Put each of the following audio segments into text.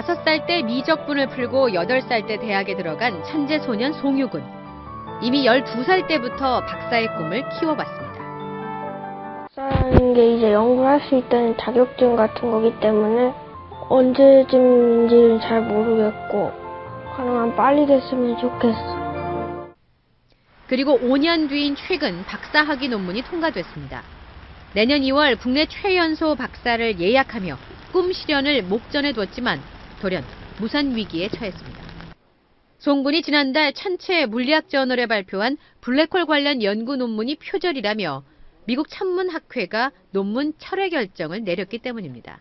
5살 때 미적분을 풀고 8살 때 대학에 들어간 천재 소년 송유근. 이미 12살 때부터 박사의 꿈을 키워봤습니다. 박사라는 게 이제 연구할 수 있다는 자격증 같은 거기 때문에 언제쯤인지는 잘 모르겠고 가능한 빨리 됐으면 좋겠어. 그리고 5년 뒤인 최근 박사학위 논문이 통과됐습니다. 내년 2월 국내 최연소 박사를 예약하며 꿈 실현을 목전에 뒀지만 돌연 무산 위기에 처했습니다. 송 군이 지난달 천체 물리학 저널에 발표한 블랙홀 관련 연구 논문이 표절이라며 미국 천문학회가 논문 철회 결정을 내렸기 때문입니다.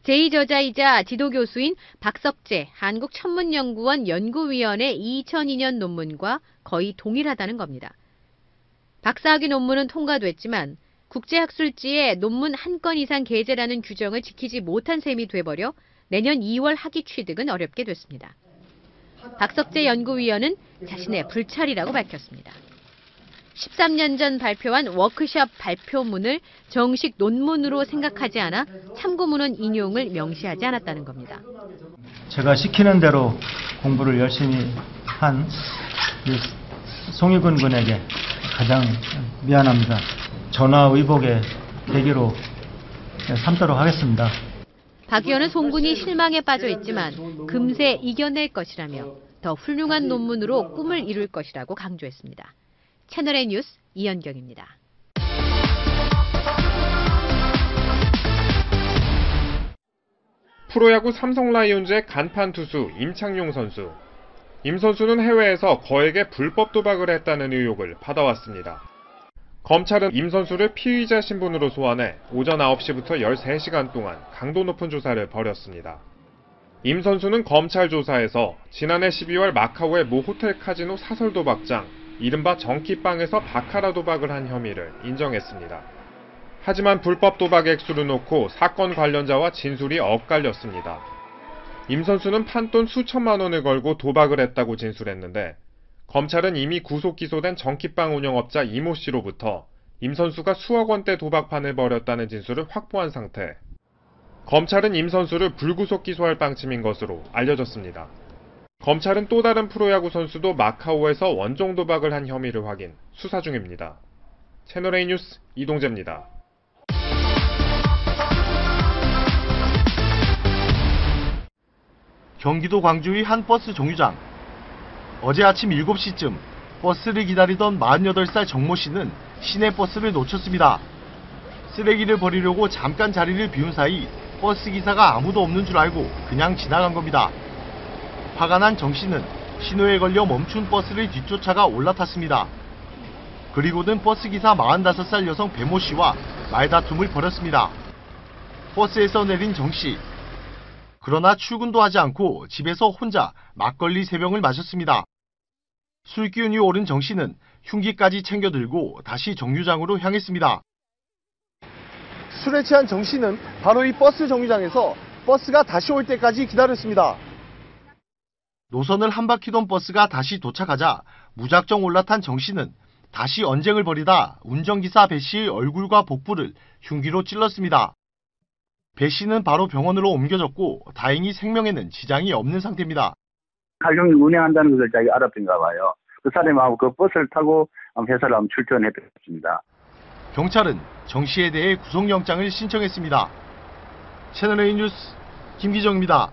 제2저자이자 지도교수인 박석재 한국천문연구원 연구위원회 2002년 논문과 거의 동일하다는 겁니다. 박사학위 논문은 통과됐지만 국제학술지에 논문 한 건 이상 게재라는 규정을 지키지 못한 셈이 돼버려 내년 2월 학위 취득은 어렵게 됐습니다. 박석재 연구위원은 자신의 불찰이라고 밝혔습니다. 13년 전 발표한 워크숍 발표문을 정식 논문으로 생각하지 않아 참고문헌 인용을 명시하지 않았다는 겁니다. 제가 시키는 대로 공부를 열심히 한 송유근 군에게 가장 미안합니다. 전화위복의 계기로 삼도록 하겠습니다. 박 의원은 송 군이 실망에 빠져 있지만 금세 이겨낼 것이라며 더 훌륭한 논문으로 꿈을 이룰 것이라고 강조했습니다. 채널A 뉴스 이현경입니다. 프로야구 삼성 라이온즈의 간판 투수 임창용 선수. 임 선수는 해외에서 거액의 불법 도박을 했다는 의혹을 받아왔습니다. 검찰은 임 선수를 피의자 신분으로 소환해 오전 9시부터 13시간 동안 강도 높은 조사를 벌였습니다. 임 선수는 검찰 조사에서 지난해 12월 마카오의 모 호텔 카지노 사설 도박장, 이른바 정키빵에서 바카라 도박을 한 혐의를 인정했습니다. 하지만 불법 도박 액수를 놓고 사건 관련자와 진술이 엇갈렸습니다. 임 선수는 판돈 수천만 원을 걸고 도박을 했다고 진술했는데 검찰은 이미 구속 기소된 정키빵 운영업자 이모 씨로부터 임 선수가 수억 원대 도박판을 벌였다는 진술을 확보한 상태. 검찰은 임 선수를 불구속 기소할 방침인 것으로 알려졌습니다. 검찰은 또 다른 프로야구 선수도 마카오에서 원정 도박을 한 혐의를 확인, 수사 중입니다. 채널A 뉴스 이동재입니다. 경기도 광주의 한 버스 정류장. 어제 아침 7시쯤 버스를 기다리던 48살 정모 씨는 시내 버스를 놓쳤습니다. 쓰레기를 버리려고 잠깐 자리를 비운 사이 버스 기사가 아무도 없는 줄 알고 그냥 지나간 겁니다. 화가 난 정 씨는 신호에 걸려 멈춘 버스를 뒤쫓아가 올라탔습니다. 그리고는 버스 기사 45살 여성 배모 씨와 말다툼을 벌였습니다. 버스에서 내린 정 씨. 그러나 출근도 하지 않고 집에서 혼자 막걸리 3병을 마셨습니다. 술 기운이 오른 정 씨는 흉기까지 챙겨 들고 다시 정류장으로 향했습니다. 술에 취한 정 씨는 바로 이 버스 정류장에서 버스가 다시 올 때까지 기다렸습니다. 노선을 한 바퀴 돈 버스가 다시 도착하자 무작정 올라탄 정 씨는 다시 언쟁을 벌이다 운전기사 배 씨의 얼굴과 복부를 흉기로 찔렀습니다. 배 씨는 바로 병원으로 옮겨졌고 다행히 생명에는 지장이 없는 상태입니다. 가정이 운행한다는 것을 자기가 알았던가 봐요. 그 사람하고 그 버스를 타고 회사를 한번 출전했습니다. 경찰은 정 씨에 대해 구속영장을 신청했습니다. 채널A 뉴스 김기정입니다.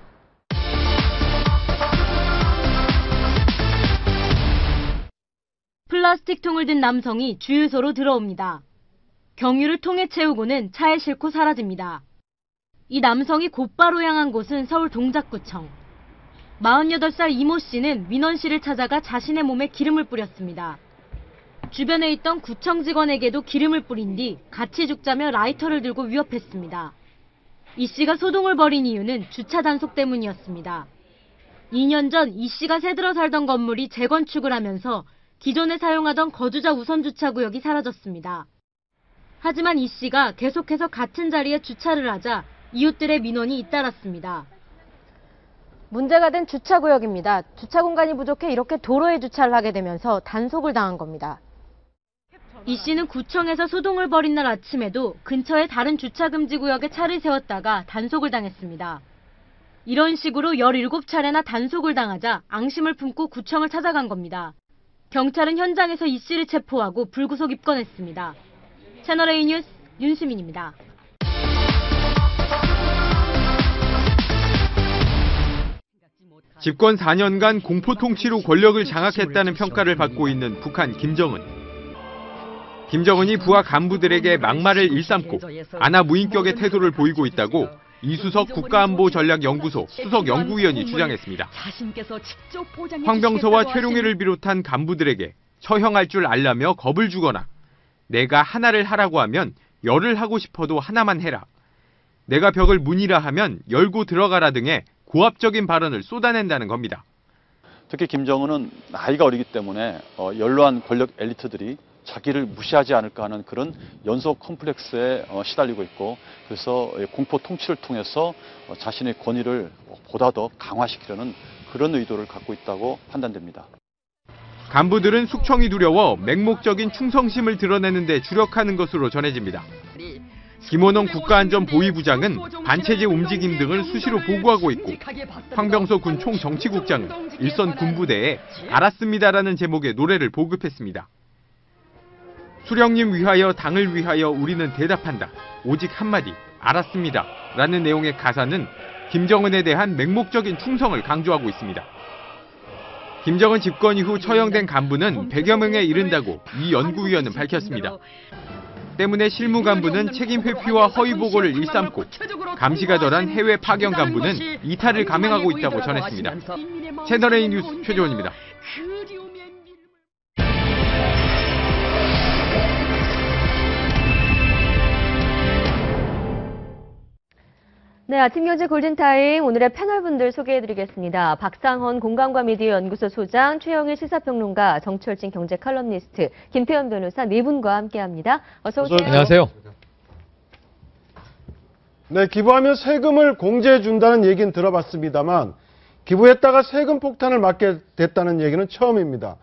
플라스틱 통을 든 남성이 주유소로 들어옵니다. 경유를 통에 채우고는 차에 싣고 사라집니다. 이 남성이 곧바로 향한 곳은 서울 동작구청. 48살 이모 씨는 민원 씨를 찾아가 자신의 몸에 기름을 뿌렸습니다. 주변에 있던 구청 직원에게도 기름을 뿌린 뒤 같이 죽자며 라이터를 들고 위협했습니다. 이 씨가 소동을 벌인 이유는 주차 단속 때문이었습니다. 2년 전 이 씨가 새들어 살던 건물이 재건축을 하면서 기존에 사용하던 거주자 우선 주차구역이 사라졌습니다. 하지만 이 씨가 계속해서 같은 자리에 주차를 하자 이웃들의 민원이 잇따랐습니다. 문제가 된 주차구역입니다. 주차 공간이 부족해 이렇게 도로에 주차를 하게 되면서 단속을 당한 겁니다. 이 씨는 구청에서 소동을 벌인 날 아침에도 근처의 다른 주차금지 구역에 차를 세웠다가 단속을 당했습니다. 이런 식으로 17차례나 단속을 당하자 앙심을 품고 구청을 찾아간 겁니다. 경찰은 현장에서 이 씨를 체포하고 불구속 입건했습니다. 채널A 뉴스 윤수민입니다. 집권 4년간 공포 통치로 권력을 장악했다는 평가를 받고 있는 북한 김정은. 김정은이 부하 간부들에게 막말을 일삼고 아나무인격의 태도를 보이고 있다고 이수석 국가안보전략연구소 수석연구위원이 주장했습니다. 황병서와 최룡해를 비롯한 간부들에게 처형할 줄 알라며 겁을 주거나 내가 하나를 하라고 하면 열을 하고 싶어도 하나만 해라. 내가 벽을 문이라 하면 열고 들어가라 등의 고압적인 발언을 쏟아낸다는 겁니다. 특히 김정은은 나이가 어리기 때문에 연로한 권력 엘리트들이 자기를 무시하지 않을까 하는 그런 연속 컴플렉스에 시달리고 있고, 그래서 공포 통치를 통해서 자신의 권위를 보다 더 강화시키려는 그런 의도를 갖고 있다고 판단됩니다. 간부들은 숙청이 두려워 맹목적인 충성심을 드러내는 데 주력하는 것으로 전해집니다. 김원홍 국가안전보위부장은 반체제 움직임 등을 수시로 보고하고 있고, 황병서 군 총정치국장은 일선 군부대에 알았습니다라는 제목의 노래를 보급했습니다. 수령님 위하여 당을 위하여 우리는 대답한다. 오직 한마디 알았습니다 라는 내용의 가사는 김정은에 대한 맹목적인 충성을 강조하고 있습니다. 김정은 집권 이후 처형된 간부는 100여 명에 이른다고 이 연구위원은 밝혔습니다. 때문에 실무 간부는 책임 회피와 허위 보고를 일삼고 감시가 덜한 해외 파견 간부는 이탈을 감행하고 있다고 전했습니다. 채널A 뉴스 최재원입니다. 네, 아침경제 골든타임 오늘의 패널분들 소개해드리겠습니다. 박상헌 공감과 미디어 연구소 소장, 최영일 시사평론가, 정철진 경제 칼럼니스트, 김태현 변호사 네 분과 함께합니다. 어서 오세요. 안녕하세요. 네, 기부하면 세금을 공제해준다는 얘기는 들어봤습니다만 기부했다가 세금 폭탄을 맞게 됐다는 얘기는 처음입니다.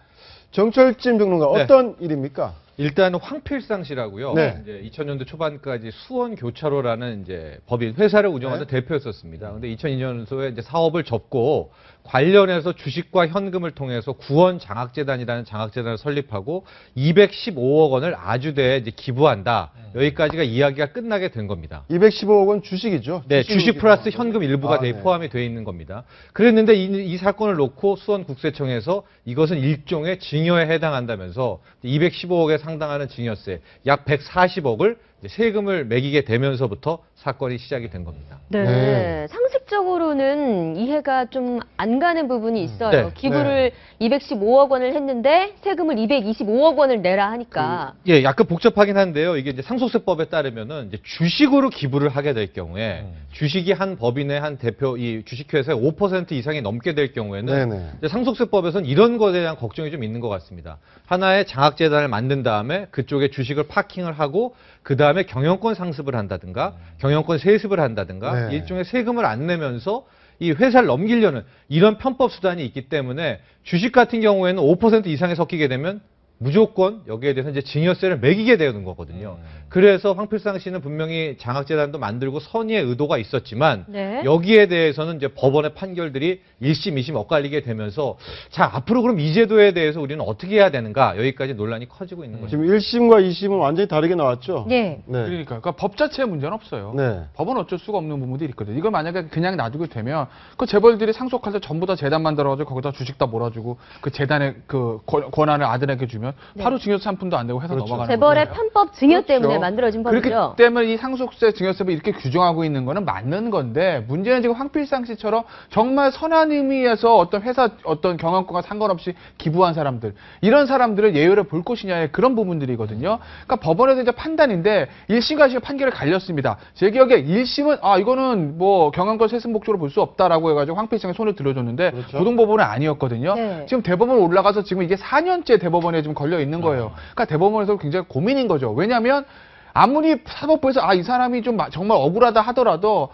정철진 평론가, 어떤 일입니까? 일단 황필상 씨라고요. 네. 이제 2000년대 초반까지 수원 교차로라는 이제 법인 회사를 운영하던 대표였었습니다. 근데 2002년도에 이제 사업을 접고 관련해서 주식과 현금을 통해서 구원 장학재단이라는 장학재단을 설립하고 215억 원을 아주대에 이제 기부한다. 여기까지가 이야기가 끝나게 된 겁니다. 215억 원 주식이죠? 네, 주식 플러스 현금 일부가 포함이 되어 있는 겁니다. 그랬는데 이 사건을 놓고 수원국세청에서 이것은 일종의 증여에 해당한다면서 215억에 상당하는 증여세, 약 140억을 세금을 매기게 되면서부터 사건이 시작이 된 겁니다. 네. 상식적으로는 이해가 좀 안 가는 부분이 있어요. 네. 기부를 215억 원을 했는데 세금을 225억 원을 내라 하니까. 예, 약간 복잡하긴 한데요. 이게 이제 상속세법에 따르면은 이제 주식으로 기부를 하게 될 경우에 주식이 한 법인의 한 대표 이 주식회사의 5% 이상이 넘게 될 경우에는 이제 상속세법에서는 이런 것에 대한 걱정이 좀 있는 것 같습니다. 하나의 장학재단을 만든 다음에 그쪽에 주식을 파킹을 하고 그 다음에 경영권 상습을 한다든가 경영권 세습을 한다든가 일종의 세금을 안 내면서 이 회사를 넘기려는 이런 편법 수단이 있기 때문에 주식 같은 경우에는 5% 이상에 섞이게 되면 무조건 여기에 대해서 이제 증여세를 매기게 되는 거거든요. 그래서 황필상 씨는 분명히 장학재단도 만들고 선의의 의도가 있었지만 여기에 대해서는 이제 법원의 판결들이 1심, 2심 엇갈리게 되면서 자, 앞으로 그럼 이 제도에 대해서 우리는 어떻게 해야 되는가 여기까지 논란이 커지고 있는 거죠. 지금 1심과 2심은 완전히 다르게 나왔죠? 네. 그러니까 법 자체에 문제는 없어요. 법은 어쩔 수가 없는 부분들이 있거든요. 이걸 만약에 그냥 놔두게 되면 그 재벌들이 상속할 때 전부 다 재단 만들어가지고 거기다 주식 다 몰아주고 그 재단의 그 권한을 아들에게 주면 바로 증여세 한 푼도 안 내고 회사 넘어가는 거죠. 재벌의 편법 증여 때문에 만들어진 법이죠. 그렇기 때문에 이 상속세, 증여세를 이렇게 규정하고 있는 거는 맞는 건데 문제는 지금 황필상 씨처럼 정말 선한 의미에서 어떤 회사, 어떤 경영권과 상관없이 기부한 사람들 이런 사람들을 예외로 볼 것이냐의 그런 부분들이거든요. 그러니까 법원에서 이제 판단인데 1심과 2심 판결이 갈렸습니다. 제 기억에 1심은 이거는 뭐 경영권 세습 목적으로 볼 수 없다라고 해가지고 황필상에 손을 들어줬는데 고등법원은 아니었거든요. 지금 대법원 올라가서 지금 이게 4년째 대법원에 지금 걸려 있는 거예요. 그러니까 대법원에서 굉장히 고민인 거죠. 왜냐하면 아무리 사법부에서 이 사람이 좀 정말 억울하다 하더라도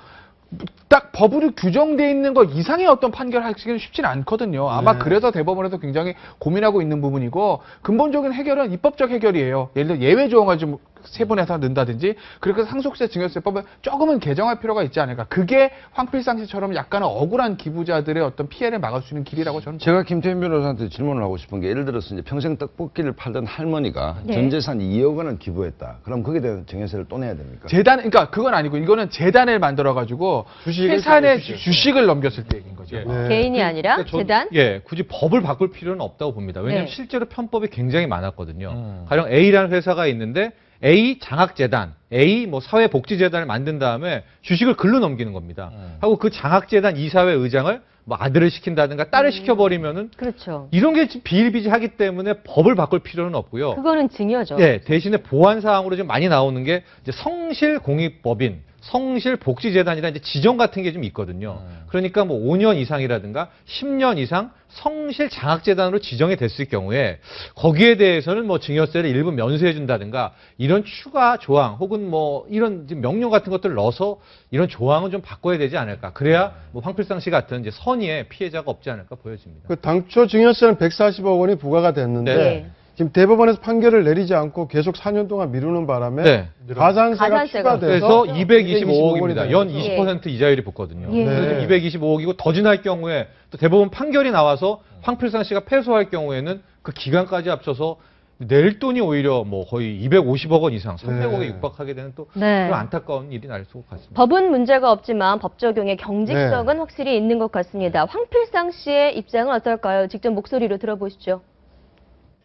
딱 법으로 규정돼 있는 것 이상의 어떤 판결하기는 쉽지는 않거든요. 아마 네. 그래서 대법원에서 굉장히 고민하고 있는 부분이고 근본적인 해결은 입법적 해결이에요. 예를 들어 예외 조항을 좀 세분해서 넣는다든지 그렇게 상속세 증여세법을 조금은 개정할 필요가 있지 않을까. 그게 황필상씨처럼 약간은 억울한 기부자들의 어떤 피해를 막을 수 있는 길이라고 저는 제가 김태현 변호사한테 질문을 하고 싶은 게 예를 들어서 이제 평생 떡볶이를 팔던 할머니가 네. 전 재산 2억 원을 기부했다. 그럼 거기에 대한 증여세를 또 내야 됩니까? 재단, 그러니까 그건 아니고 이거는 재단을 만들어가지고 회사내 주식을 넘겼을 때 얘기인 거죠. 개인이 아니라 그러니까 재단? 예, 굳이 법을 바꿀 필요는 없다고 봅니다. 왜냐하면 네. 실제로 편법이 굉장히 많았거든요. 가령 A라는 회사가 있는데 A 장학재단, A 뭐 사회복지재단을 만든 다음에 주식을 글로 넘기는 겁니다. 하고 그 장학재단 이사회 의장을 뭐 아들을 시킨다든가 딸을 시켜버리면은 그렇죠. 이런 게 비일비재하기 때문에 법을 바꿀 필요는 없고요. 그거는 증여죠. 네, 대신에 보완 사항으로 좀 많이 나오는 게 이제 성실공익법인, 성실복지재단이라는 이제 지정 같은 게 좀 있거든요. 그러니까 뭐 5년 이상이라든가 10년 이상 성실장학재단으로 지정이 됐을 경우에 거기에 대해서는 뭐 증여세를 일부 면세해 준다든가 이런 추가 조항 혹은 뭐 이런 명령 같은 것들을 넣어서 이런 조항은 좀 바꿔야 되지 않을까. 그래야 뭐 황필상 씨 같은 이제 선의의 피해자가 없지 않을까 보여집니다. 그 당초 증여세는 140억 원이 부과가 됐는데 네. 지금 대법원에서 판결을 내리지 않고 계속 4년 동안 미루는 바람에 네. 가산세가 추가돼서 그래서 225억입니다. 연 20% 예. 이자율이 붙거든요. 예. 그래서 225억이고 더 지날 경우에 또 대법원 판결이 나와서 황필상 씨가 패소할 경우에는 그 기간까지 합쳐서 낼 돈이 오히려 뭐 거의 250억 원 이상, 300억에 네. 육박하게 되는 또 네. 그런 안타까운 일이 날 것 같습니다. 법은 문제가 없지만 법 적용의 경직성은 확실히 있는 것 같습니다. 황필상 씨의 입장은 어떨까요? 직접 목소리로 들어보시죠.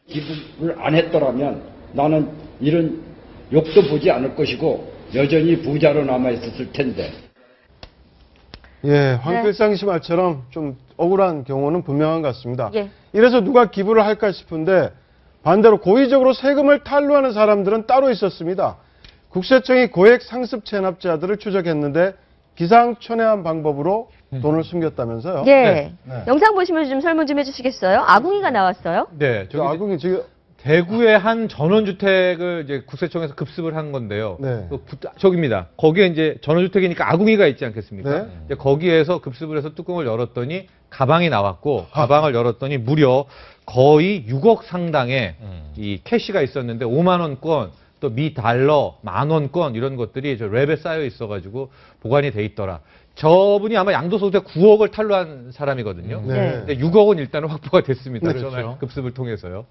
기부를 안 했더라면 나는 이런 욕도 보지 않을 것이고 여전히 부자로 남아 있었을 텐데. 예, 황필상 씨 말처럼 좀 억울한 경우는 분명한 것 같습니다. 예. 이래서 누가 기부를 할까 싶은데 반대로 고의적으로 세금을 탈루하는 사람들은 따로 있었습니다. 국세청이 고액 상습 체납자들을 추적했는데 기상천외한 방법으로 돈을 숨겼다면서요? 예. 영상 보시면 좀 설명 좀 해주시겠어요? 아궁이가 나왔어요? 네, 저기 아궁이 지금 대구의 한 전원주택을 이제 국세청에서 급습을 한 건데요. 네. 저기입니다. 거기에 이제 전원주택이니까 아궁이가 있지 않겠습니까? 네. 이제 거기에서 급습을 해서 뚜껑을 열었더니 가방이 나왔고 가방을 열었더니 무려 거의 6억 상당의 이 캐시가 있었는데 5만 원권 또 미 달러, 만 원권 이런 것들이 저 랩에 쌓여 있어가지고 보관이 돼 있더라. 저분이 아마 양도소득세 9억을 탈루한 사람이거든요. 네. 근데 6억은 일단은 확보가 됐습니다. 그렇죠. 전화 급습을 통해서요.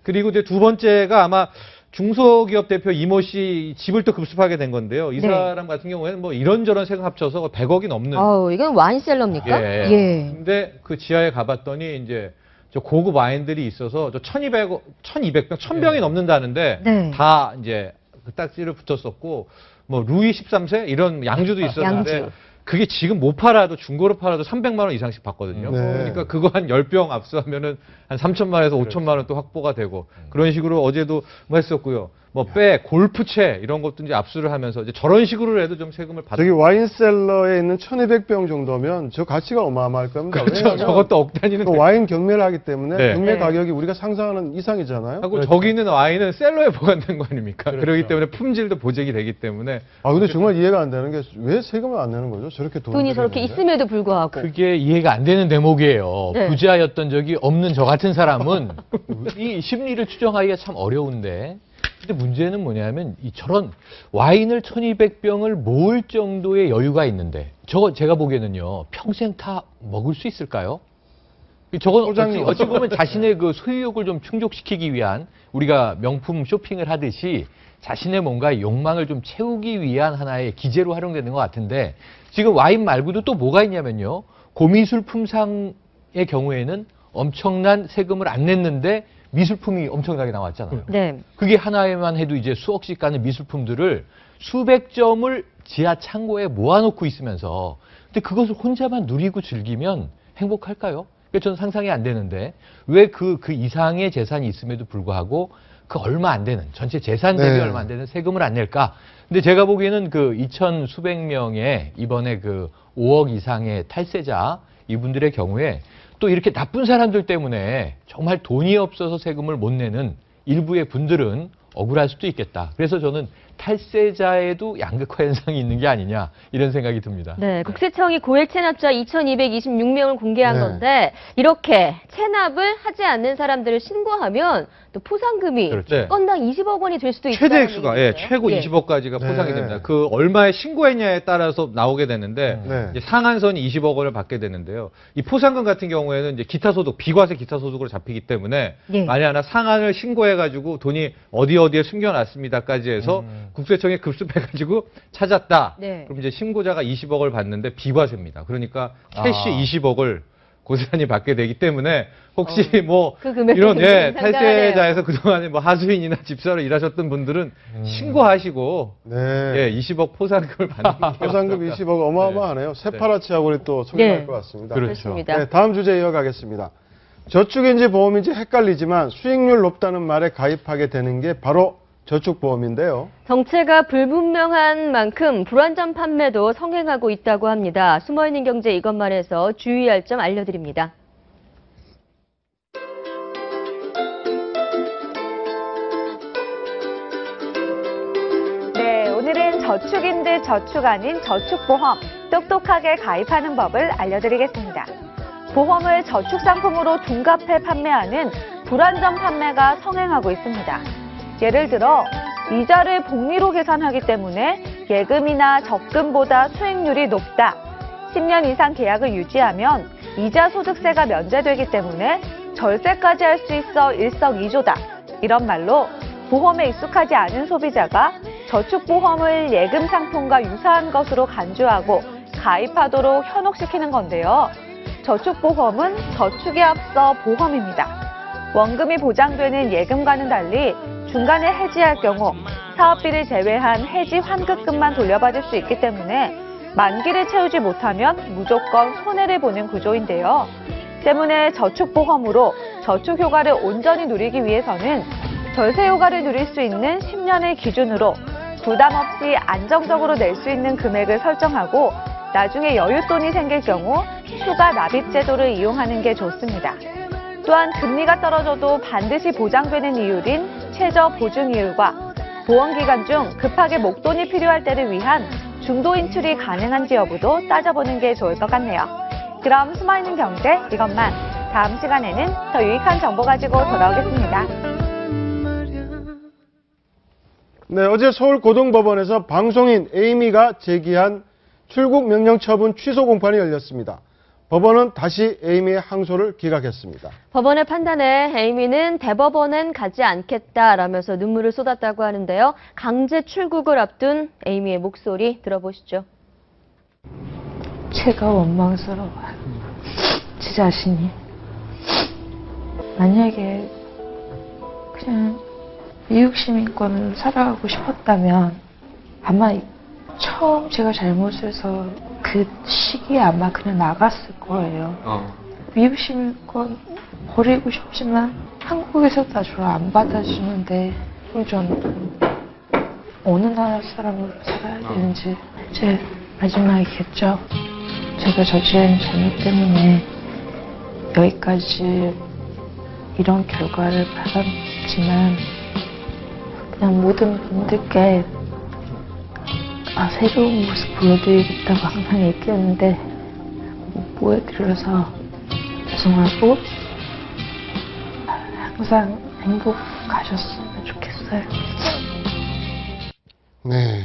그리고 이제 두 번째가 아마 중소기업 대표 이모 씨 집을 또 급습하게 된 건데요. 이 네. 사람 같은 경우에는 뭐 이런저런 세금 합쳐서 100억이 넘는. 아우, 이건 와인셀러입니까? 예. 근데 그 지하에 가봤더니 이제 저 고급 와인들이 있어서 저 1200병, 1000병이 넘는다는데 네. 다 이제 그 딱지를 붙였었고 뭐 루이 13세 이런 양주도 있었는데 양주. 그게 지금 못 팔아도 중고로 팔아도 300만 원 이상씩 받거든요. 네. 그러니까 그거 한 10병 압수하면은 한 3천만 원에서 5천만 원 또 확보가 되고 그런 식으로 어제도 뭐 했었고요. 뭐 골프채 이런 것도 이제 압수를 하면서 이제 저런 식으로 해도 좀 세금을 받. 저기 와인셀러에 있는 1200병 정도면 저 가치가 어마어마할 겁니다. 그렇죠. 왜냐하면 저것도 억 단위는. 그 와인 경매를 하기 때문에 네. 경매 네. 가격이 우리가 상상하는 이상이잖아요. 하고 저기 있는 와인은 셀러에 보관된 거 아닙니까? 그렇기 때문에 품질도 보장이 되기 때문에. 아 근데 정말 이해가 안 되는 게 왜 세금을 안 내는 거죠? 저렇게 돈이 저렇게 있음에도 불구하고. 그게 이해가 안 되는 대목이에요. 네. 부자였던 적이 없는 저 같은 사람은 이 심리를 추정하기가 참 어려운데. 근데 문제는 뭐냐면 저런 와인을 1200병을 모을 정도의 여유가 있는데 제가 보기에는요. 평생 다 먹을 수 있을까요? 저건 어찌 보면 자신의 그 소유욕을 좀 충족시키기 위한 우리가 명품 쇼핑을 하듯이 자신의 뭔가 욕망을 좀 채우기 위한 하나의 기재로 활용되는 것 같은데 지금 와인 말고도 또 뭐가 있냐면요. 고미술품상의 경우에는 엄청난 세금을 안 냈는데 미술품이 엄청나게 나왔잖아요. 네. 그게 하나에만 해도 이제 수억씩 가는 미술품들을 수백 점을 지하 창고에 모아놓고 있으면서 근데 그것을 혼자만 누리고 즐기면 행복할까요? 저는 상상이 안 되는데 왜 그 이상의 재산이 있음에도 불구하고 그 얼마 안 되는 전체 재산 대비 얼마 안 되는 세금을 안 낼까? 근데 제가 보기에는 그 2천 수백 명의 이번에 그 5억 이상의 탈세자 이분들의 경우에 또 이렇게 나쁜 사람들 때문에 정말 돈이 없어서 세금을 못 내는 일부의 분들은 억울할 수도 있겠다. 그래서 저는 탈세자에도 양극화 현상이 있는 게 아니냐 이런 생각이 듭니다. 네, 국세청이 고액 체납자 2,226명을 공개한 네. 건데 이렇게 체납을 하지 않는 사람들을 신고하면 또 포상금이 그렇죠. 건당 20억 원이 될 수도 있다. 최대 액수가 최고 20억까지가 네. 포상이 됩니다. 그 얼마에 신고했냐에 따라서 나오게 되는데 네. 이제 상한선이 20억 원을 받게 되는데요. 이 포상금 같은 경우에는 이제 기타 소득, 비과세 기타 소득으로 잡히기 때문에 예. 만약 하나 상한을 신고해가지고 돈이 어디에 숨겨놨습니다까지 해서 국세청에 급습해가지고 찾았다. 네. 그럼 이제 신고자가 20억을 받는데 비과세입니다. 그러니까 캐시 20억을 고스란히 받게 되기 때문에 혹시 뭐 그 금액이 이런 상당하네요. 탈세자에서 그동안에 뭐 하수인이나 집사로 일하셨던 분들은 신고하시고 네. 20억 포상금을 받는 게 포상금 20억 어마어마하네요. 새파랗지하고는 또 소개할 네. 것 같습니다. 그렇습니다. 네, 다음 주제 이어가겠습니다. 저축인지 보험인지 헷갈리지만 수익률 높다는 말에 가입하게 되는 게 바로 저축보험인데요. 정체가 불분명한 만큼 불안전 판매도 성행하고 있다고 합니다. 숨어있는 경제 이것만해서 주의할 점 알려드립니다. 네, 오늘은 저축인 듯 저축 아닌 저축보험, 똑똑하게 가입하는 법을 알려드리겠습니다. 보험을 저축 상품으로 둔갑해 판매하는 불안전 판매가 성행하고 있습니다. 예를 들어 이자를 복리로 계산하기 때문에 예금이나 적금보다 수익률이 높다. 10년 이상 계약을 유지하면 이자 소득세가 면제되기 때문에 절세까지 할 수 있어 일석이조다. 이런 말로 보험에 익숙하지 않은 소비자가 저축보험을 예금 상품과 유사한 것으로 간주하고 가입하도록 현혹시키는 건데요. 저축보험은 저축에 앞서 보험입니다. 원금이 보장되는 예금과는 달리 중간에 해지할 경우 사업비를 제외한 해지 환급금만 돌려받을 수 있기 때문에 만기를 채우지 못하면 무조건 손해를 보는 구조인데요. 때문에 저축보험으로 저축 효과를 온전히 누리기 위해서는 절세 효과를 누릴 수 있는 10년을 기준으로 부담 없이 안정적으로 낼 수 있는 금액을 설정하고 나중에 여윳돈이 생길 경우 추가 납입 제도를 이용하는 게 좋습니다. 또한 금리가 떨어져도 반드시 보장되는 이율인 최저 보증이율과 보험기간 중 급하게 목돈이 필요할 때를 위한 중도 인출이 가능한지 여부도 따져보는 게 좋을 것 같네요. 그럼 숨어있는 경제 이것만 다음 시간에는 더 유익한 정보 가지고 돌아오겠습니다. 네, 어제 서울고등법원에서 방송인 에이미가 제기한 출국 명령 처분 취소 공판이 열렸습니다. 법원은 다시 에이미의 항소를 기각했습니다. 법원의 판단에 에이미는 대법원엔 가지 않겠다라면서 눈물을 쏟았다고 하는데요. 강제 출국을 앞둔 에이미의 목소리 들어보시죠. 제가 원망스러워요. 제 자신이. 만약에 그냥 미국 시민권을 살아가고 싶었다면 아마 처음 제가 잘못을 해서 그 시기에 아마 그냥 나갔을 거예요. 미국 시민권 버리고 싶지만 한국에서 다 저를 안 받아주는데 그럼 저는 어느 나라 사람으로 살아야 되는지 제 마지막이겠죠. 제가 저지른 잘못 때문에 여기까지 이런 결과를 받았지만 그냥 모든 분들께 새로운 모습 보여드리겠다고 항상 얘기했는데 못 보여드려서 죄송하고 항상 행복하셨으면 좋겠어요. 네.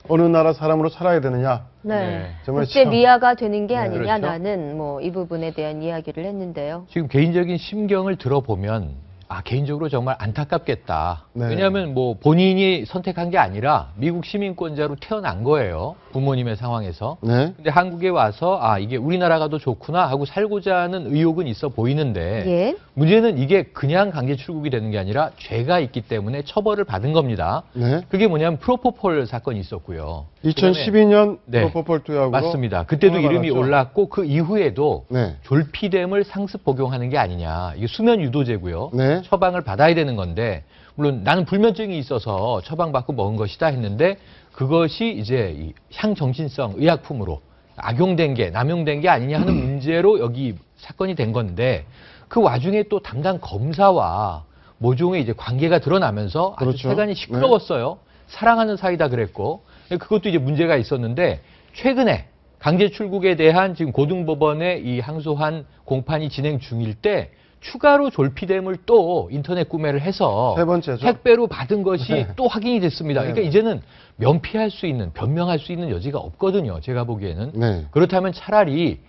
어느 나라 사람으로 살아야 되느냐? 네. 정말 국제 참- 미아가 되는 게 아니냐 그렇죠. 나는 뭐 이 부분에 대한 이야기를 했는데요. 지금 개인적인 심경을 들어보면 개인적으로 정말 안타깝겠다. 네. 왜냐하면 뭐 본인이 선택한 게 아니라 미국 시민권자로 태어난 거예요. 부모님의 상황에서. 네. 근데 한국에 와서 이게 우리나라가 더 좋구나 하고 살고자 하는 의욕은 있어 보이는데 예. 문제는 이게 그냥 강제 출국이 되는 게 아니라 죄가 있기 때문에 처벌을 받은 겁니다. 네. 그게 뭐냐면 프로포폴 사건이 있었고요. 2012년 네. 프로포폴 투약으로 맞습니다. 그때도 이름이 받았죠. 올랐고 그 이후에도 네. 졸피뎀을 상습 복용하는 게 아니냐. 이게 수면 유도제고요. 네. 처방을 받아야 되는 건데 물론 나는 불면증이 있어서 처방받고 먹은 것이다 했는데 그것이 이제 이 향정신성 의약품으로 악용된 게 남용된 게 아니냐 하는 문제로 여기 사건이 된 건데 그 와중에 또 담당 검사와 모종의 이제 관계가 드러나면서 아주 그렇죠. 세간이 시끄러웠어요. 사랑하는 사이다 그랬고 그것도 이제 문제가 있었는데 최근에 강제 출국에 대한 지금 고등법원의 이 항소한 공판이 진행 중일 때 추가로 졸피뎀을 또 인터넷 구매를 해서 세 번째죠. 택배로 받은 것이 네. 또 확인이 됐습니다. 네. 그러니까 이제는 면피할 수 있는, 변명할 수 있는 여지가 없거든요. 제가 보기에는. 네. 그렇다면 차라리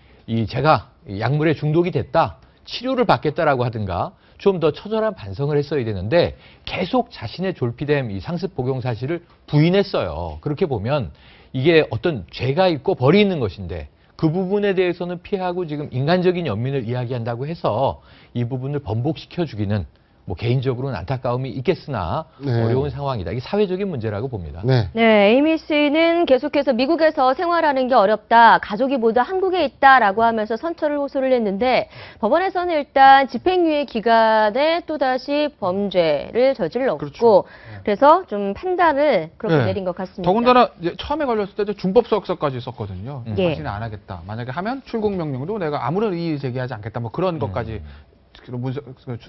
제가 약물에 중독이 됐다, 치료를 받겠다라고 하든가 좀 더 처절한 반성을 했어야 되는데 계속 자신의 졸피뎀 이 상습 복용 사실을 부인했어요. 그렇게 보면 이게 어떤 죄가 있고 벌이 있는 것인데 그 부분에 대해서는 피하고 지금 인간적인 연민을 이야기한다고 해서 이 부분을 번복시켜주기는 뭐 개인적으로는 안타까움이 있겠으나 네. 어려운 상황이다. 이게 사회적인 문제라고 봅니다. 네. 네, 에이미 씨는 계속해서 미국에서 생활하는 게 어렵다, 가족이 모두 한국에 있다라고 하면서 선처를 호소를 했는데 법원에서는 일단 집행유예 기간에 또다시 범죄를 저질렀고 그렇죠. 그래서 좀 판단을 그렇게 네. 내린 것 같습니다. 더군다나 이제 처음에 걸렸을 때도 준법석서까지 썼거든요. 예. 다시는 안 하겠다. 만약에 하면 출국 명령도 내가 아무런 이의 제기하지 않겠다. 뭐 그런 것까지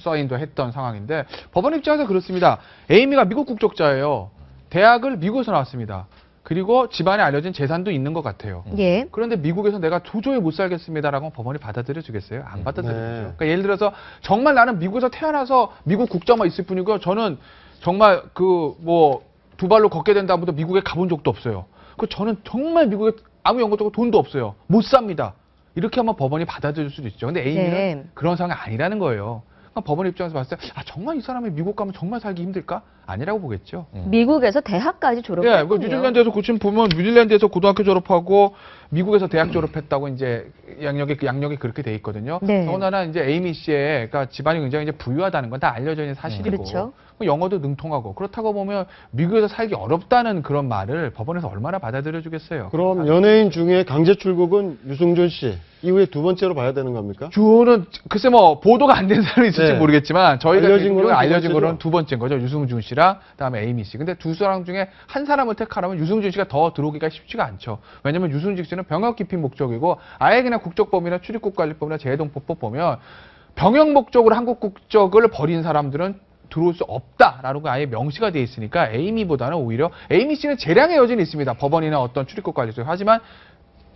사인도 했던 상황인데 법원 입장에서 그렇습니다. 에이미가 미국 국적자예요. 대학을 미국에서 나왔습니다. 그리고 집안에 알려진 재산도 있는 것 같아요. 예. 그런데 미국에서 내가 도저히 못 살겠습니다라고 법원이 받아들여 주겠어요? 안 받아들여 주죠. 네. 그러니까 예를 들어서 정말 나는 미국에서 태어나서 미국 국적만 있을 뿐이고요. 저는 정말 두 발로 걷게 된 다음부터 미국에 가본 적도 없어요. 저는 정말 미국에 아무 연고도 없고 돈도 없어요. 못 삽니다. 이렇게 하면 법원이 받아들일 수도 있죠. 근데 에이미는 네. 그런 상황이 아니라는 거예요. 그러니까 법원 입장에서 봤을 때 정말 이 사람이 미국 가면 정말 살기 힘들까? 아니라고 보겠죠. 미국에서 대학까지 졸업했군요. 뉴질랜드에서 지금 보면 뉴질랜드에서 고등학교 졸업하고 미국에서 대학 졸업했다고 이제 양력이 그렇게 돼 있거든요. 네. 더군다나 이제 에이미 씨의 그러니까 집안이 굉장히 이제 부유하다는 건 다 알려져 있는 사실이고 그렇죠. 영어도 능통하고 그렇다고 보면 미국에서 살기 어렵다는 그런 말을 법원에서 얼마나 받아들여 주겠어요. 그럼 연예인 중에 강제 출국은 유승준 씨 이후에 두 번째로 봐야 되는 겁니까? 주는 글쎄 보도가 안 된 사람이 있을지 네. 모르겠지만 저희가 알려진 두 거는 두 번째인 거죠. 유승준 씨랑 그다음에 에이미 씨. 근데 두 사람 중에 한 사람을 택하라면 유승준 씨가 더 들어오기가 쉽지가 않죠. 왜냐면 유승준 씨는 병역 기피 목적이고 아예 그냥 국적법이나 출입국 관리법이나 재해동법 보면 병역 목적으로 한국 국적을 버린 사람들은 들어올 수 없다라는 거 아예 명시가 돼 있으니까 에이미보다는 오히려 에이미 씨는 재량의 여지는 있습니다. 법원이나 어떤 출입국 관리소. 하지만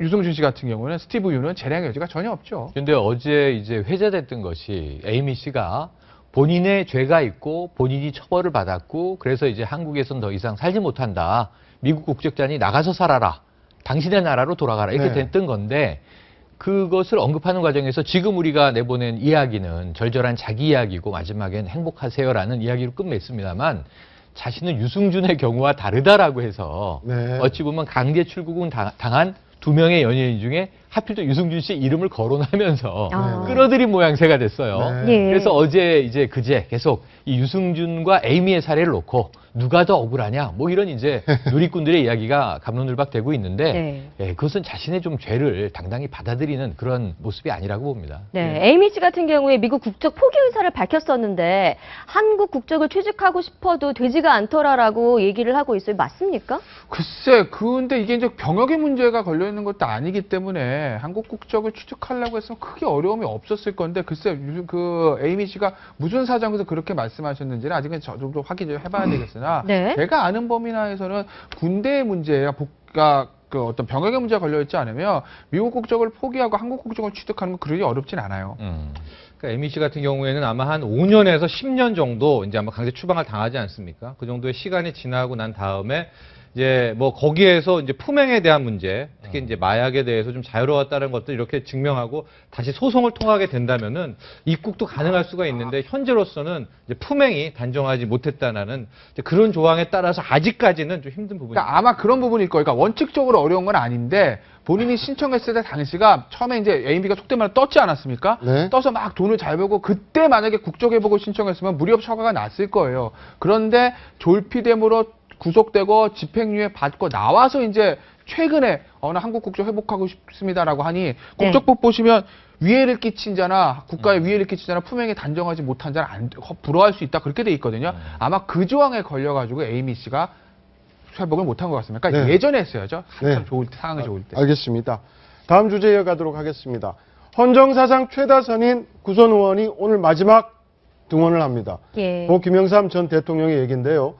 유승준 씨 같은 경우는 스티브 유는 재량의 여지가 전혀 없죠. 근데 어제 이제 회자됐던 것이 에이미 씨가 본인의 죄가 있고 본인이 처벌을 받았고 그래서 이제 한국에선 더 이상 살지 못한다. 미국 국적자니 나가서 살아라. 당신의 나라로 돌아가라. 이렇게 네. 됐던 건데 그것을 언급하는 과정에서 지금 우리가 내보낸 이야기는 절절한 자기 이야기고 마지막엔 행복하세요라는 이야기로 끝맺습니다만 자신은 유승준의 경우와 다르다라고 해서 네. 어찌 보면 강제 출국은 당한 두 명의 연예인 중에 하필 또 유승준 씨의 이름을 거론하면서 끌어들인 모양새가 됐어요. 네. 그래서 그제 계속 이 유승준과 에이미의 사례를 놓고 누가 더 억울하냐 뭐 이런 이제 누리꾼들의 이야기가 갑론을박되고 있는데 네. 예, 그것은 자신의 좀 죄를 당당히 받아들이는 그런 모습이 아니라고 봅니다. 네, 에이미 씨 같은 경우에 미국 국적 포기 의사를 밝혔었는데 한국 국적을 취직하고 싶어도 되지가 않더라라고 얘기를 하고 있어요. 맞습니까? 글쎄, 근데 이게 이제 병역의 문제가 걸려 있는 것도 아니기 때문에 한국 국적을 취득하려고 했으면 크게 어려움이 없었을 건데 글쎄, 에이미 씨가 무슨 사정에서 그렇게 말씀하셨는지는 아직은 좀 더 확인을 해봐야 되겠으나 네. 제가 아는 범위 내에서는 군대의 문제가 어떤 병역의 문제가 걸려 있지 않으면 미국 국적을 포기하고 한국 국적을 취득하는 건 그렇게 어렵진 않아요. 그러니까 에이미 씨 같은 경우에는 아마 한 5년에서 10년 정도 이제 아마 강제 추방을 당하지 않습니까? 그 정도의 시간이 지나고 난 다음에 이제 뭐 거기에서 이제 품행에 대한 문제, 특히 이제 마약에 대해서 좀 자유로웠다는 것들 이렇게 증명하고 다시 소송을 통하게 된다면은 입국도 가능할 수가 있는데 현재로서는 이제 품행이 단정하지 못했다는 그런 조항에 따라서 아직까지는 좀 힘든 부분이. 그러니까 아마 그런 부분일 거예요. 그러니까 원칙적으로 어려운 건 아닌데 본인이 신청했을 때 당시가 처음에 이제 에이미가 속된 말로 떴지 않았습니까? 네. 떠서 막 돈을 잘 벌고 그때 만약에 국적회복을 신청했으면 무리업 처가가 났을 거예요. 그런데 졸피뎀으로 구속되고 집행유예 받고 나와서 이제 최근에 한국 국적 회복하고 싶습니다라고 하니 국적법 보시면 위해를 끼친 자나 국가에 위해를 끼친 자나 품행에 단정하지 못한 자는 불허할 수 있다 그렇게 돼 있거든요. 아마 그 조항에 걸려가지고 에이미 씨가 회복을 못한 것 같습니다. 그러니까 네. 예전에 했어야죠. 네. 상황이 좋을 때. 알겠습니다. 다음 주제 이어가도록 하겠습니다. 헌정사상 최다선인 구선 의원이 오늘 마지막 등원을 합니다. 예. 고 김영삼 전 대통령의 얘기인데요.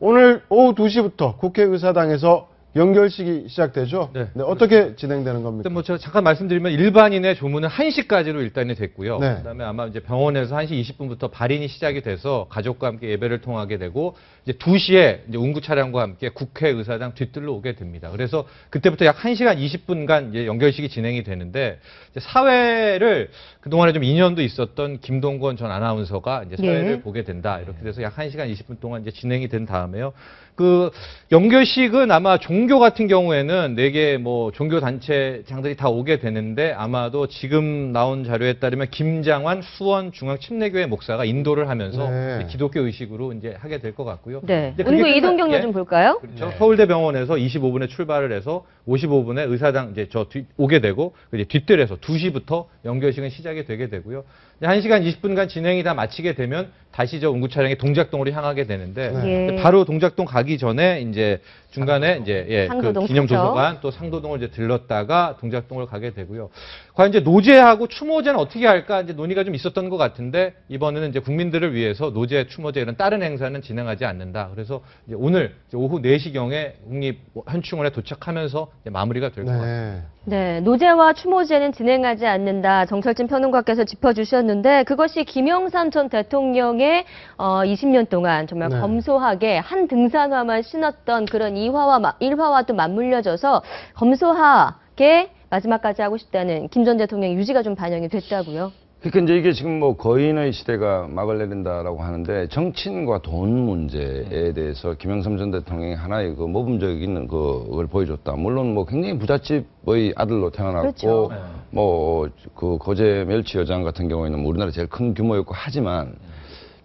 오늘 오후 2시부터 국회의사당에서 연결식이 시작되죠? 네. 어떻게 진행되는 겁니까? 뭐 제가 잠깐 말씀드리면 일반인의 조문은 1시까지로 일단이 됐고요. 네. 그다음에 아마 이제 병원에서 1시 20분부터 발인이 시작이 돼서 가족과 함께 예배를 통하게 되고 이제 2시에 이제 운구 차량과 함께 국회의사당 뒤뜰로 오게 됩니다. 그래서 그때부터 약 1시간 20분간 이제 연결식이 진행이 되는데 이제 사회를 그동안에 좀 인연도 있었던 김동건 전 아나운서가 이제 사회를 보게 된다. 이렇게 돼서 약 1시간 20분 동안 이제 진행이 된 다음에요. 그 연결식은 아마 종교 같은 경우에는 4개 뭐 종교 단체장들이 다 오게 되는데 아마도 지금 나온 자료에 따르면 김장환 수원 중앙 침례교회 목사가 인도를 하면서 이제 기독교 의식으로 이제 하게 될 것 같고요. 네. 운구 이동 경로 좀 볼까요? 그렇죠. 서울대병원에서 25분에 출발을 해서 55분에 의사당 이제 오게 되고 이제 뒷뜰에서 2시부터 연결식은 시작이 되게 되고요. 1시간 20분간 진행이 다 마치게 되면 다시 저 운구 차량이 동작동으로 향하게 되는데 바로 동작동 가기 전에 이제 중간에 이제 그 기념도서관 또 상도동을 이제 들렀다가 동작동을 가게 되고요. 과연 이제 노제하고 추모제는 어떻게 할까 이제 논의가 좀 있었던 것 같은데 이번에는 이제 국민들을 위해서 노제, 추모제 이런 다른 행사는 진행하지 않는다. 그래서 이제 오늘 이제 오후 4시경에 국립현충원에 도착하면서 이제 마무리가 될 것 같습니다. 네, 노제와 추모제는 진행하지 않는다. 정철진 평론가께서 짚어주셨는데 그것이 김영삼 전 대통령의 20년 동안 정말 검소하게 한 등산화만 신었던 그런 일화와 또 맞물려져서 검소하게 마지막까지 하고 싶다는 김 전 대통령의 유지가 좀 반영이 됐다고요. 그러니까 이제 이게 지금 뭐 거인의 시대가 막을 내린다라고 하는데 정치인과 돈 문제에 대해서 김영삼 전 대통령이 하나의 그 모범적인 그걸 보여줬다. 물론 뭐 굉장히 부잣집의 아들로 태어났고 뭐 그 거제 멸치 여장 같은 경우에는 우리나라 제일 큰 규모였고 하지만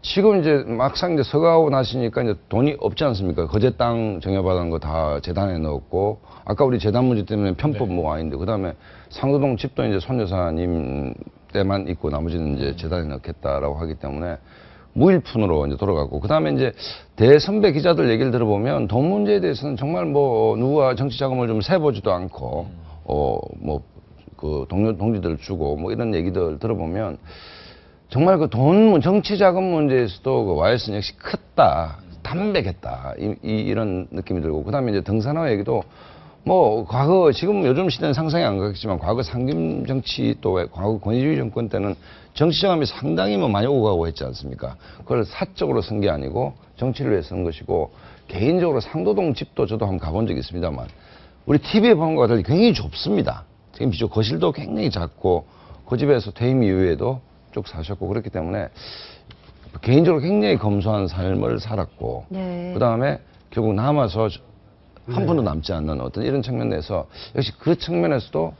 지금 이제 막상 이제 서가하고 나시니까 이제 돈이 없지 않습니까? 거제 땅 정여받은 거 다 재단에 넣었고 아까 우리 재단 문제 때문에 편법 뭐가 아닌데 그다음에 상도동 집도 이제 손 여사님 때만 있고 나머지는 이제 재단에 넣겠다라고 하기 때문에 무일푼으로 이제 돌아가고 그다음에 이제 대선배 기자들 얘기를 들어보면 돈 문제에 대해서는 정말 뭐 누가 정치 자금을 좀 세보지도 않고 뭐 그 동지들 주고 뭐 이런 얘기들 들어보면 정말 그 정치 자금 문제에서도 그 YS는 역시 컸다, 담백했다 이런 느낌이 들고 그다음에 이제 등산화 얘기도 뭐 과거 지금 요즘 시대는 상상이 안 가겠지만 과거 상김 정치 또 과거 권위주의 정권 때는 정치 자금이 상당히 뭐 많이 오가고 했지 않습니까? 그걸 사적으로 쓴 게 아니고 정치를 위해 쓴 것이고 개인적으로 상도동 집도 저도 한번 가본 적이 있습니다만 우리 TV에 보는 것과 달리 굉장히 좁습니다. 지금 비교 거실도 굉장히 작고 그 집에서 퇴임 이후에도 쭉 사셨고 그렇기 때문에 개인적으로 굉장히 검소한 삶을 살았고 그다음에 결국 남아서 한 푼도 남지 않는 어떤 이런 측면에서 역시 그 측면에서도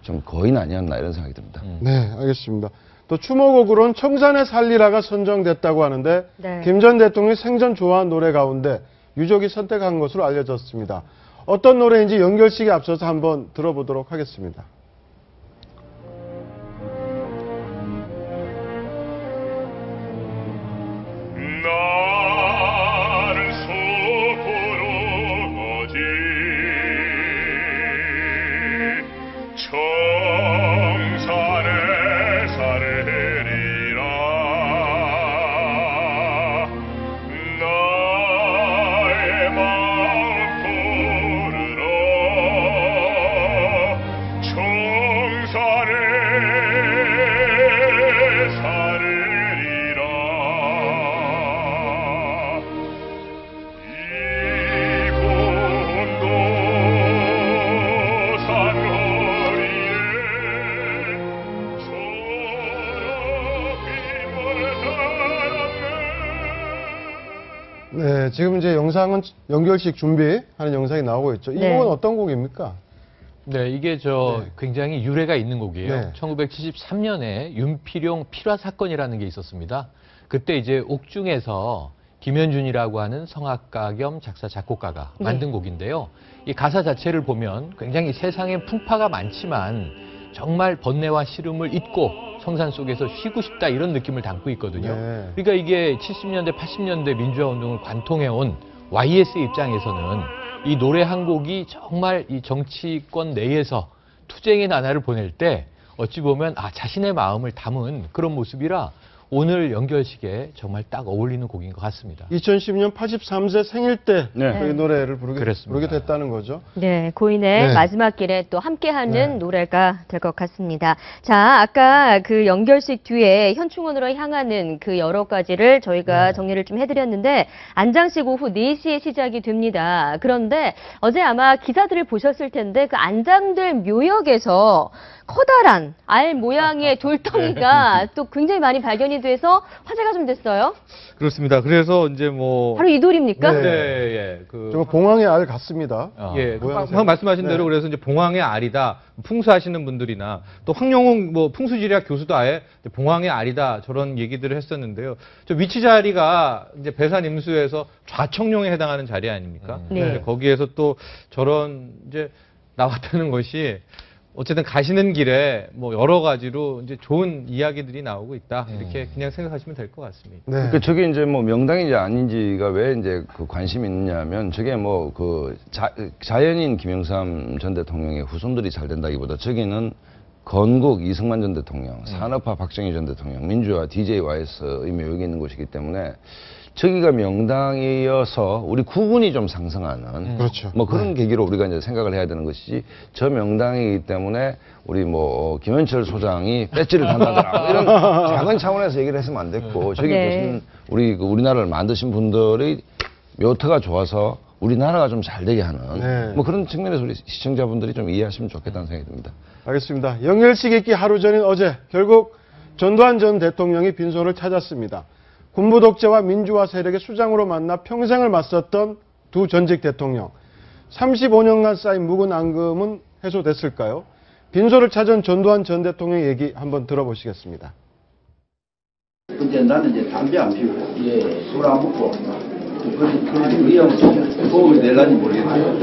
좀 거인 아니었나 이런 생각이 듭니다. 네, 알겠습니다. 또 추모곡으로는 청산의 살리라가 선정됐다고 하는데 김 전 대통령이 생전 좋아하는 노래 가운데 유족이 선택한 것으로 알려졌습니다. 어떤 노래인지 연결식에 앞서서 한번 들어보도록 하겠습니다. 네, 지금 이제 영상은 연결식 준비하는 영상이 나오고 있죠. 이 곡은 어떤 곡입니까? 네, 이게 굉장히 유래가 있는 곡이에요. 1973년에 윤필용 필화 사건이라는 게 있었습니다. 그때 이제 옥중에서 김현준이라고 하는 성악가 겸 작사 작곡가가 만든 곡인데요. 이 가사 자체를 보면 굉장히 세상에 풍파가 많지만 정말 번뇌와 시름을 잊고 성산 속에서 쉬고 싶다 이런 느낌을 담고 있거든요. 그러니까 이게 70년대, 80년대 민주화 운동을 관통해온 YS 입장에서는 이 노래 한 곡이 정말 이 정치권 내에서 투쟁의 나날을 보낼 때 어찌 보면 자신의 마음을 담은 그런 모습이라 오늘 연결식에 정말 딱 어울리는 곡인 것 같습니다. 2010년 83세 생일 때 이 네. 노래를 부르게 됐다는 거죠. 네, 고인의 네. 마지막 길에 또 함께하는 네. 노래가 될 것 같습니다. 자, 아까 그 연결식 뒤에 현충원으로 향하는 그 여러 가지를 저희가 정리를 좀 해드렸는데 안장식 오후 4시에 시작이 됩니다. 그런데 어제 아마 기사들을 보셨을 텐데 그 안장들 묘역에서 커다란 알 모양의 돌덩이가 또 굉장히 많이 발견이 돼서 화제가 좀 됐어요. 그렇습니다. 그래서 이제 뭐 바로 이 돌입니까? 네, 예. 저 봉황의 알 같습니다. 예, 모양새가. 방금 말씀하신 대로 네. 그래서 이제 봉황의 알이다. 풍수하시는 분들이나 또 황영웅 뭐 풍수지리학 교수도 아예 봉황의 알이다 저런 얘기들을 했었는데요. 저 위치 자리가 이제 배산 임수에서 좌청룡에 해당하는 자리 아닙니까? 네. 거기에서 또 저런 이제 나왔다는 것이 어쨌든 가시는 길에 뭐 여러 가지로 이제 좋은 이야기들이 나오고 있다. 이렇게 그냥 생각하시면 될 것 같습니다. 그 저게 이제 뭐 명당인지 아닌지가 왜 이제 그 관심이 있느냐면 저게 뭐 그 자연인 김영삼 전 대통령의 후손들이 잘 된다기보다 저기는 건국 이승만 전 대통령, 산업화 박정희 전 대통령, 민주화 DJYS의 묘역이 있는 곳이기 때문에 저기가 명당이어서 우리 국운이 좀 상승하는 그렇죠. 뭐 그런 계기로 우리가 이제 생각을 해야 되는 것이지 저 명당이기 때문에 우리 뭐 김현철 소장이 배지를 단다더라 이런 작은 차원에서 얘기를 했으면 안 됐고 저기 무슨 우리나라를 만드신 분들의 묘토가 좋아서 우리나라가 좀 잘 되게 하는 뭐 그런 측면에서 우리 시청자분들이 좀 이해하시면 좋겠다는 생각이 듭니다. 알겠습니다. 연결식 있기 하루 전인 어제 결국 전두환 전 대통령이 빈소를 찾았습니다. 군부 독재와 민주화 세력의 수장으로 만나 평생을 맞섰던 두 전직 대통령. 35년간 쌓인 묵은 앙금은 해소됐을까요? 빈소를 찾은 전두환 전 대통령 얘기 한번 들어보시겠습니다. 근데 나는 이제 담배 안 피우고, 술 안 먹고, 그런 위험 좀 도움이 될는지 모르겠어요.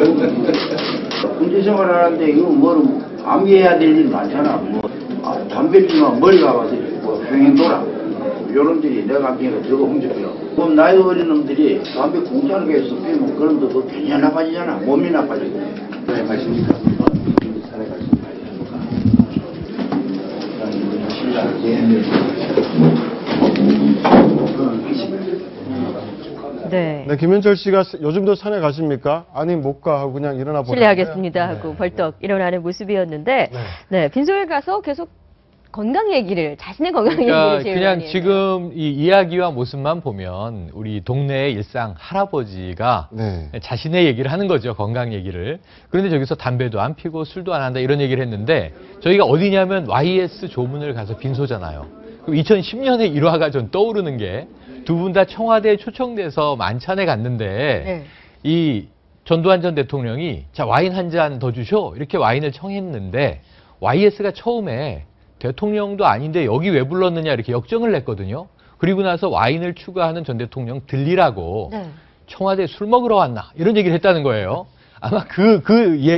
군대 생활하는데 이거 뭐는 암기해야 될 일 많잖아. 뭐 담배 피우면 머리가 아파서 뭐 병행도라. 요런들이 내가 암기해가 저거 훔쳐요. 그럼 나이 어린 놈들이 담배 공짜로 해서 피우면 그런 거 괜히 나빠지잖아. 몸이 나빠지고. 네, 맞습니다. 네. 네, 김현철 씨가 요즘도 산에 가십니까? 아니 못 가 하고 그냥 일어나 버렸어요. 실례하겠습니다 하고 벌떡 일어나는 모습이었는데 네, 빈소에 가서 계속 건강 얘기를 자신의 건강 그러니까 얘기를 그냥 지금 이 이야기와 모습만 보면 우리 동네의 일상 할아버지가 자신의 얘기를 하는 거죠. 건강 얘기를. 그런데 저기서 담배도 안 피고 술도 안 한다 이런 얘기를 했는데 저희가 어디냐면 YS 조문을 가서 빈소잖아요. 그럼 2010년에 일화가 전 떠오르는 게 두 분 다 청와대에 초청돼서 만찬에 갔는데 이 전두환 전 대통령이 자 와인 한 잔 더 주쇼 이렇게 와인을 청했는데 YS가 처음에 대통령도 아닌데 여기 왜 불렀느냐 이렇게 역정을 냈거든요. 그리고 나서 와인을 추가하는 전 대통령 들리라고 청와대에 술 먹으러 왔나 이런 얘기를 했다는 거예요. 아마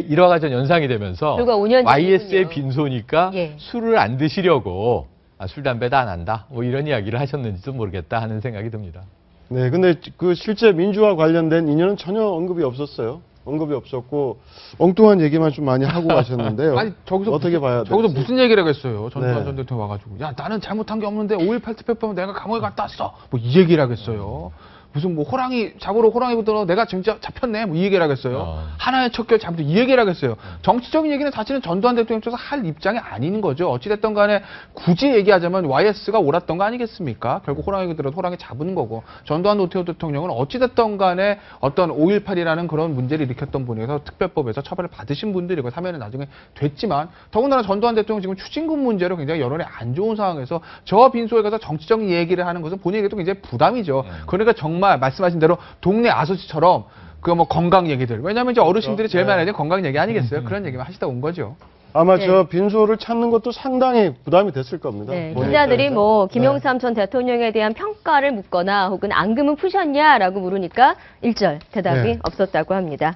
일화가 전 연상이 되면서 불과 5년 YS의 빈소니까 술을 안 드시려고 술, 담배 다 안 한다 뭐 이런 이야기를 하셨는지도 모르겠다 하는 생각이 듭니다. 네, 근데 그 실제 민주화 관련된 인연은 전혀 언급이 없었어요. 언급이 없었고 엉뚱한 얘기만 좀 많이 하고 가셨는데요. 아니 저기서 어떻게 봐야 돼요? 저기서 무슨 얘기를 하겠어요? 전두환 네. 전 대통령 와가지고 야 나는 잘못한 게 없는데 5.18 투표하면 내가 감옥에 갔다 왔어. 뭐 이 얘기를 하겠어요. 무슨 뭐 호랑이 잡으러 호랑이 붙들어 내가 진짜 잡혔네 뭐 이 얘기를 하겠어요. 하나의 척결 잘못 이 얘기를 하겠어요. 정치적인 얘기는 사실은 전두환 대통령 쪽에서 할 입장이 아닌 거죠. 어찌됐든 간에 굳이 얘기하자면 YS가 옳았던 거 아니겠습니까? 결국 호랑이 들어 호랑이 잡은 거고 전두환 노태우 대통령은 어찌됐든 간에 어떤 5.18이라는 그런 문제를 일으켰던 분에서 특별법에서 처벌을 받으신 분들이고 사면은 나중에 됐지만 더군다나 전두환 대통령 지금 추징금 문제로 굉장히 여론이 안 좋은 상황에서 저 빈소에 가서 정치적인 얘기를 하는 것은 본인에게도 굉장히 부담이죠. 그러니까 정말 말씀하신 대로 동네 아저씨처럼 그 뭐 건강 얘기들 왜냐하면 이제 어르신들이 제일 많이 하는 건강 얘기 아니겠어요? 그런 얘기만 하시다 온 거죠. 아마 저 빈소를 찾는 것도 상당히 부담이 됐을 겁니다. 네, 기자들이 뭐 김영삼 전 대통령에 대한 평가를 묻거나 혹은 앙금은 푸셨냐라고 물으니까 일절 대답이 없었다고 합니다.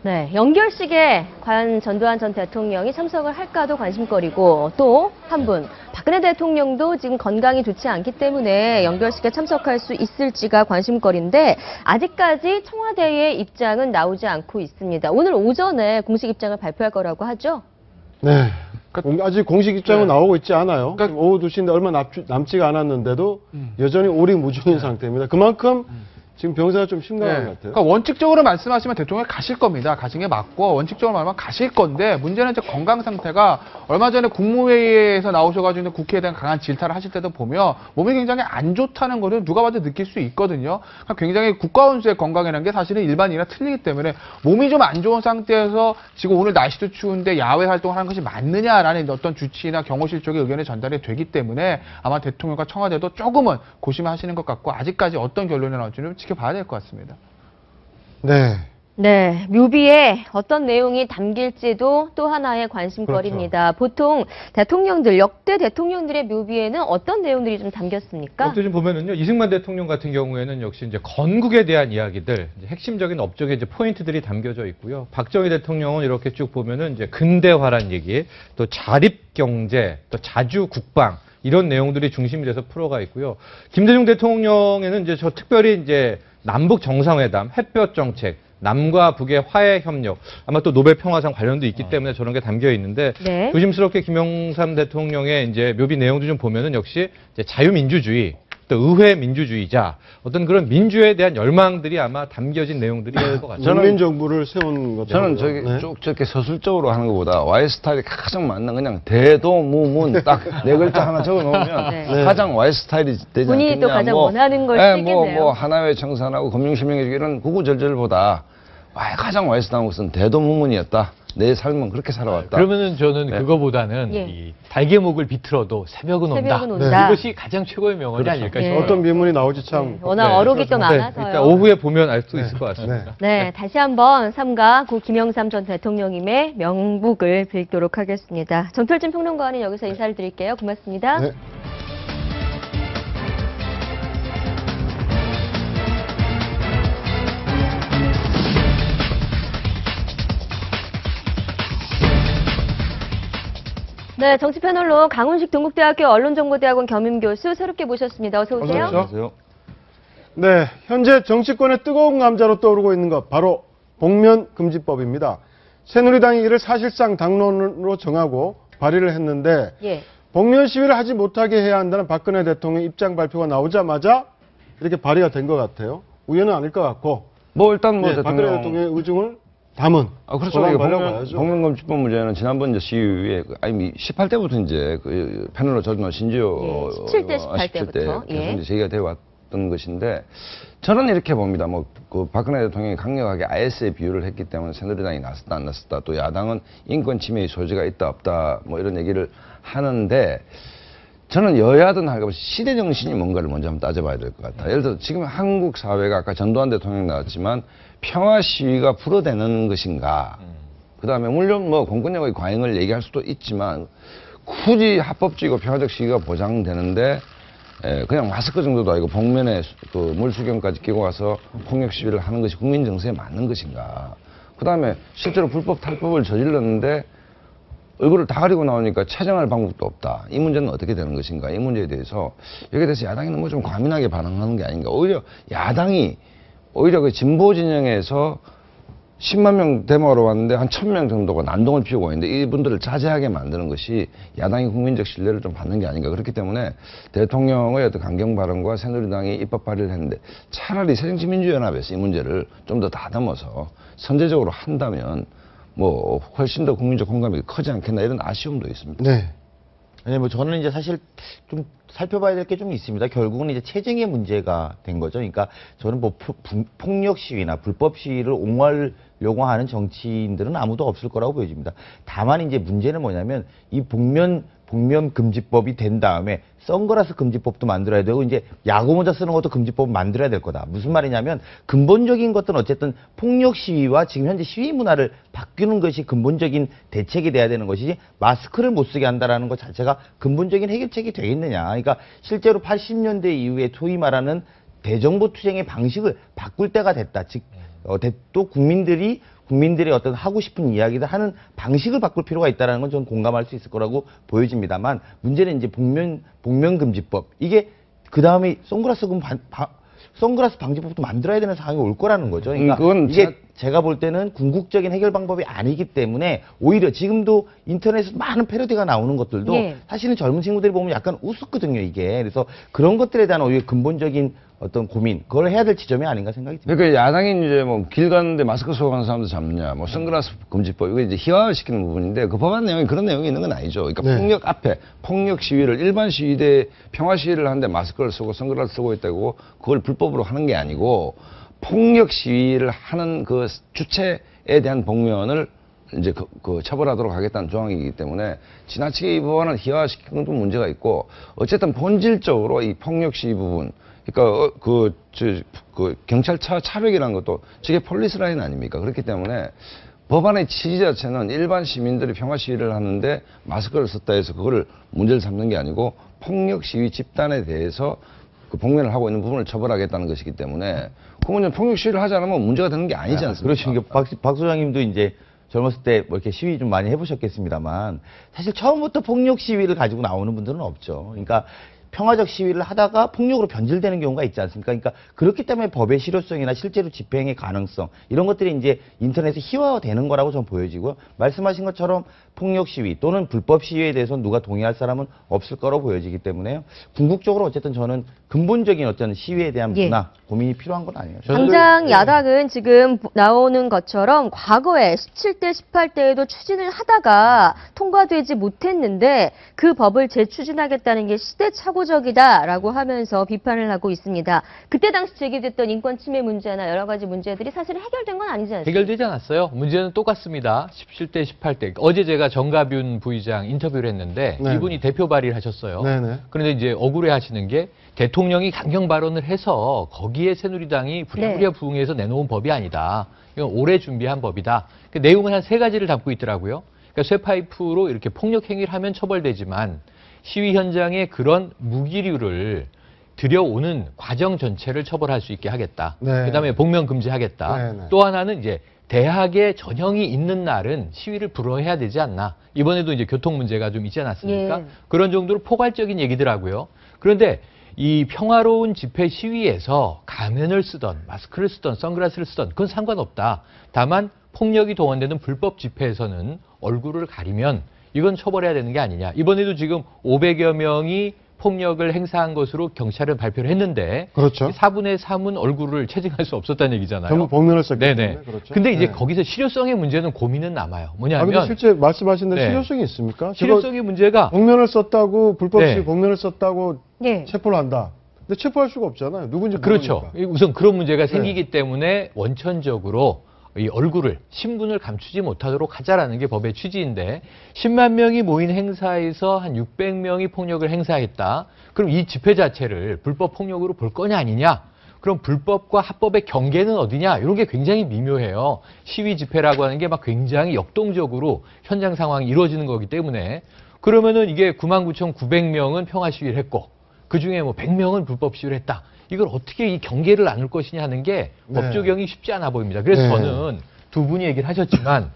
네, 연결식에 과연 전두환 전 대통령이 참석을 할까도 관심거리고 또 한 분 박근혜 대통령도 지금 건강이 좋지 않기 때문에 연결식에 참석할 수 있을지가 관심거리인데 아직까지 청와대의 입장은 나오지 않고 있습니다. 오늘 오전에 공식 입장을 발표할 거라고 하죠? 네, 아직 공식 입장은 나오고 있지 않아요. 지금 오후 2시인데 얼마 남지가 않았는데도 여전히 오리무중인 상태입니다. 그만큼 지금 병사가 좀 심각한 것 같아요. 그러니까 원칙적으로 말씀하시면 대통령이 가실 겁니다. 가신 게 맞고 원칙적으로 말하면 가실 건데 문제는 이제 건강 상태가 얼마 전에 국무회의에서 나오셔가지고 국회에 대한 강한 질타를 하실 때도 보면 몸이 굉장히 안 좋다는 거는 누가 봐도 느낄 수 있거든요. 그러니까 굉장히 국가원수의 건강이라는 게 사실은 일반인이랑 틀리기 때문에 몸이 좀 안 좋은 상태에서 지금 오늘 날씨도 추운데 야외 활동을 하는 것이 맞느냐라는 어떤 주치의나 경호실 쪽의 의견이 전달이 되기 때문에 아마 대통령과 청와대도 조금은 고심하시는 것 같고 아직까지 어떤 결론이 나올지는 지켜봐야 될 것 같습니다. 네. 네, 묘비에 어떤 내용이 담길지도 또 하나의 관심거리입니다. 그렇죠. 보통 대통령들, 역대 대통령들의 묘비에는 어떤 내용들이 좀 담겼습니까? 역대 좀 보면은요, 이승만 대통령 같은 경우에는 역시 이제 건국에 대한 이야기들, 이제 핵심적인 업적의 이제 포인트들이 담겨져 있고요. 박정희 대통령은 이렇게 쭉 보면은 이제 근대화란 얘기, 또 자립 경제, 또 자주 국방, 이런 내용들이 중심이 돼서 풀어가 있고요. 김대중 대통령에는 이제 특별히 이제 남북 정상회담, 햇볕 정책, 남과 북의 화해 협력, 아마 또 노벨 평화상 관련도 있기 때문에 저런 게 담겨 있는데 네. 조심스럽게 김영삼 대통령의 이제 묘비 내용도 좀 보면은 역시 이제 자유민주주의, 또 의회 민주주의자, 어떤 그런 민주에 대한 열망들이 아마 담겨진 내용들이 될 것 같아요. 전민 정부를 세운 것도 저는 저기 쭉 저렇게 서술적으로 하는 것보다 Y 스타일이 가장 맞는 그냥 대도무문 딱 네 글자 하나 적어 놓으면 네. 가장 Y 스타일이 되지 않겠냐. 본인이 또 가장 원하는 걸 쓰겠네요. 뭐 하나회 청산하고 금융실명해주기 이런 구구절절보다 가장 Y 스타일한 것은 대도무문이었다. 내 삶은 그렇게 살아왔다. 그러면은 저는 그거보다는 이 달개목을 비틀어도 새벽은 온다. 이것이 가장 최고의 명언이 아닐까 싶어요. 어떤 비문이 나올지 참. 워낙 어록이 또 많아서요. 일단 오후에 보면 알 수 있을 것 같습니다. 네, 다시 한번 삼가 고 김영삼 전 대통령님의 명복을 빌도록 하겠습니다. 정철진 평론가와는 여기서 인사를 드릴게요. 고맙습니다. 네. 네, 정치 패널로 강훈식 동국대학교 언론정보대학원 겸임교수 새롭게 모셨습니다. 어서 오세요. 안녕하세요. 네, 현재 정치권의 뜨거운 감자로 떠오르고 있는 것 바로 복면금지법입니다. 새누리당이 이를 사실상 당론으로 정하고 발의를 했는데 복면 시위를 하지 못하게 해야 한다는 박근혜 대통령 입장 발표가 나오자마자 이렇게 발의가 된 것 같아요. 우연은 아닐 것 같고. 뭐 일단 뭐 박근혜 대통령의 의중을 담은. 그렇죠. 복면금지법 문제는 지난번 이제 시위에 18대부터 이제 그 패널로 저도 신지호 17대, 18대부터 계속 이제 제기가 되어 왔던 것인데 저는 이렇게 봅니다. 뭐 그 박근혜 대통령이 강력하게 IS에 비유를 했기 때문에 새누리당이 나섰다 안 나섰다, 또 야당은 인권 침해의 소지가 있다 없다 뭐 이런 얘기를 하는데 저는 여야든 할 것 없이 시대 정신이 뭔가를 먼저 한번 따져봐야 될 것 같아요. 예를 들어 지금 한국 사회가 아까 전두환 대통령 나왔지만 평화 시위가 불어대는 것인가. 그다음에 물론 뭐 공권력의 과잉을 얘기할 수도 있지만 굳이 합법적이고 평화적 시위가 보장되는데 그냥 마스크 정도도 아니고 복면에 그 물수경까지 끼고 와서 폭력 시위를 하는 것이 국민 정서에 맞는 것인가. 그다음에 실제로 불법 탈법을 저질렀는데 얼굴을 다 가리고 나오니까 차정할 방법도 없다. 이 문제는 어떻게 되는 것인가. 이 문제에 대해서 여기에 대해서 야당이 너무 좀 과민하게 반응하는 게 아닌가. 오히려 야당이 그 진보 진영에서 10만 명 데모하러 왔는데 한 1000명 정도가 난동을 피우고 있는데 이분들을 자제하게 만드는 것이 야당이 국민적 신뢰를 좀 받는 게 아닌가. 그렇기 때문에 대통령의 어떤 강경 발언과 새누리당이 입법 발의를 했는데 차라리 새정치민주연합에서 이 문제를 좀 더 다듬어서 선제적으로 한다면 뭐 훨씬 더 국민적 공감이 크지 않겠나 이런 아쉬움도 있습니다. 네. 네, 뭐 저는 이제 사실 좀 살펴봐야 될 게 좀 있습니다. 결국은 이제 체증의 문제가 된 거죠. 그러니까 저는 뭐 폭력 시위나 불법 시위를 옹호하려고 하는 정치인들은 아무도 없을 거라고 보여집니다. 다만 이제 문제는 뭐냐면 이 복면 금지법이 된 다음에 선글라스 금지법도 만들어야 되고 이제 야구모자 쓰는 것도 금지법 만들어야 될 거다. 무슨 말이냐면 근본적인 것들은 어쨌든 폭력 시위와 지금 현재 시위 문화를 바뀌는 것이 근본적인 대책이 돼야 되는 것이지 마스크를 못 쓰게 한다라는 것 자체가 근본적인 해결책이 되겠느냐. 그러니까 실제로 80년대 이후에 소위 말하는 대정부 투쟁의 방식을 바꿀 때가 됐다. 즉 또 국민들의 어떤 하고 싶은 이야기를 하는 방식을 바꿀 필요가 있다는 건 저는 공감할 수 있을 거라고 보여집니다만 문제는 이제 복면금지법 이게 그 다음에 선글라스 방지법도 만들어야 되는 상황이 올 거라는 거죠. 그러니까 그건 이게 제가 볼 때는 궁극적인 해결 방법이 아니기 때문에 오히려 지금도 인터넷에 많은 패러디가 나오는 것들도 예. 사실은 젊은 친구들이 보면 약간 우습거든요, 이게. 그래서 그런 것들에 대한 오히려 근본적인 어떤 고민, 그걸 해야 될 지점이 아닌가 생각이 듭니다. 그러니까 야당이 이제 뭐 길 가는데 마스크 쓰고 가는 사람도 잡냐, 뭐 선글라스 금지법, 이거 이제 희화화시키는 부분인데 그 법안 내용이 그런 내용이 있는 건 아니죠. 그러니까 네. 폭력 앞에 폭력 시위를 일반 시위대 평화 시위를 하는데 마스크를 쓰고 선글라스 쓰고 있다고 그걸 불법으로 하는 게 아니고 폭력 시위를 하는 그 주체에 대한 복면을 이제 그 처벌하도록 하겠다는 조항이기 때문에 지나치게 이 법안을 희화화시키는 것도 문제가 있고 어쨌든 본질적으로 이 폭력 시위 부분 그러니까 그 경찰차 차벽이라는 것도 저게 폴리스 라인 아닙니까? 그렇기 때문에 법안의 취지 자체는 일반 시민들이 평화 시위를 하는데 마스크를 썼다 해서 그거를 문제를 삼는 게 아니고 폭력 시위 집단에 대해서 그 복면을 하고 있는 부분을 처벌하겠다는 것이기 때문에 그러면 폭력 시위를 하지 않으면 문제가 되는 게 아니지 않습니까? 그렇죠. 박 소장님도 이제 젊었을 때 뭐 이렇게 시위 좀 많이 해보셨겠습니다만 사실 처음부터 폭력 시위를 가지고 나오는 분들은 없죠. 그러니까 평화적 시위를 하다가 폭력으로 변질되는 경우가 있지 않습니까? 그러니까 그렇기 때문에 법의 실효성이나 실제로 집행의 가능성 이런 것들이 이제 인터넷에 희화화되는 거라고 저는 보여지고요. 말씀하신 것처럼 폭력 시위 또는 불법 시위에 대해서는 누가 동의할 사람은 없을 거로 보여지기 때문에요. 궁극적으로 어쨌든 저는 근본적인 어떤 시위에 대한 문화 고민이 필요한 건 아니에요. 당장 야당은 지금 나오는 것처럼 과거에 17대, 18대에도 추진을 하다가 통과되지 못했는데 그 법을 재추진하겠다는 게 시대착오적이다라고 하면서 비판을 하고 있습니다. 그때 당시 제기됐던 인권 침해 문제나 여러 가지 문제들이 사실 해결된 건 아니지 않습니까? 해결되지 않았어요. 문제는 똑같습니다. 17대, 18대. 어제 제가 정가뷴 부의장 인터뷰를 했는데 네. 이분이 대표 발의를 하셨어요. 네네. 그런데 이제 억울해 하시는 게 대통령이 강경 발언을 해서 거기에 새누리당이 부랴부랴 부응해서 내놓은 법이 아니다. 이건 오래 준비한 법이다. 그 내용은 한 3가지를 담고 있더라고요. 그러니까 쇠파이프로 이렇게 폭력 행위를 하면 처벌되지만 시위 현장에 그런 무기류를 들여오는 과정 전체를 처벌할 수 있게 하겠다. 네. 그다음에 복면 금지하겠다. 네, 네. 또 하나는 이제 대학에 전형이 있는 날은 시위를 불허해야 되지 않나. 이번에도 이제 교통 문제가 좀 있지 않았습니까? 예. 그런 정도로 포괄적인 얘기더라고요. 그런데 이 평화로운 집회 시위에서 가면을 쓰던 마스크를 쓰던 선글라스를 쓰던 그건 상관없다. 다만 폭력이 동원되는 불법 집회에서는 얼굴을 가리면 이건 처벌해야 되는 게 아니냐. 이번에도 지금 500여 명이 폭력을 행사한 것으로 경찰은 발표를 했는데 그렇죠. 4분의 3은 얼굴을 체증할 수 없었다는 얘기잖아요. 전부 복면을 썼기 네네. 때문에 그렇죠. 근데 이제 네. 거기서 실효성의 문제는 고민은 남아요. 뭐냐면 근데 실제 말씀하신 대로 네. 실효성이 있습니까? 실효성의 문제가 복면을 썼다고 불법 시위 네. 복면을 썼다고 네. 체포를 한다. 근데 체포할 수가 없잖아요. 누군지 그렇죠. 모르니까. 우선 그런 문제가 생기기 때문에 원천적으로 이 얼굴을 신분을 감추지 못하도록 하자라는 게 법의 취지인데 10만 명이 모인 행사에서 한 600명이 폭력을 행사했다. 그럼 이 집회 자체를 불법 폭력으로 볼 거냐 아니냐? 그럼 불법과 합법의 경계는 어디냐? 이런 게 굉장히 미묘해요. 시위 집회라고 하는 게 막 굉장히 역동적으로 현장 상황이 이루어지는 거기 때문에 그러면은 이게 99,900명은 평화 시위를 했고 그중에 뭐 100명은 불법 시위를 했다. 이걸 어떻게 이 경계를 나눌 것이냐 하는 게 네. 법 적용이 쉽지 않아 보입니다. 그래서 네. 저는 두 분이 얘기를 하셨지만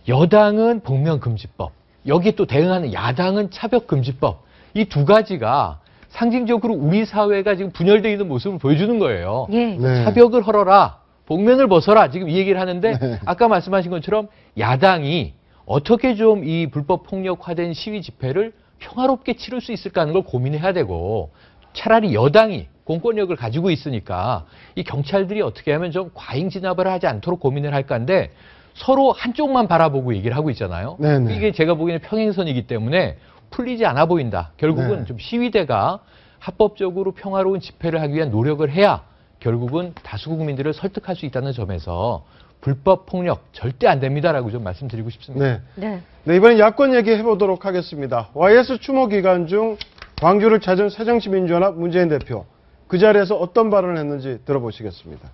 여당은 복면금지법, 여기에 또 대응하는 야당은 차벽금지법. 이 두 가지가 상징적으로 우리 사회가 지금 분열되어 있는 모습을 보여주는 거예요. 예. 네. 차벽을 헐어라, 복면을 벗어라 지금 이 얘기를 하는데 네. 아까 말씀하신 것처럼 야당이 어떻게 좀 이 불법 폭력화된 시위 집회를 평화롭게 치를 수 있을까 하는 걸 고민해야 되고 차라리 여당이 공권력을 가지고 있으니까 이 경찰들이 어떻게 하면 좀 과잉 진압을 하지 않도록 고민을 할까 하는데 서로 한쪽만 바라보고 얘기를 하고 있잖아요. 네네. 이게 제가 보기에는 평행선이기 때문에 풀리지 않아 보인다. 결국은 네. 좀 시위대가 합법적으로 평화로운 집회를 하기 위한 노력을 해야 결국은 다수 국민들을 설득할 수 있다는 점에서 불법 폭력 절대 안 됩니다라고 좀 말씀드리고 싶습니다. 네. 네. 네, 이번엔 야권 얘기 해보도록 하겠습니다. YS 추모 기간 중 광주를 찾은 새정치민주연합 문재인 대표. 그 자리에서 어떤 발언을 했는지 들어보시겠습니다.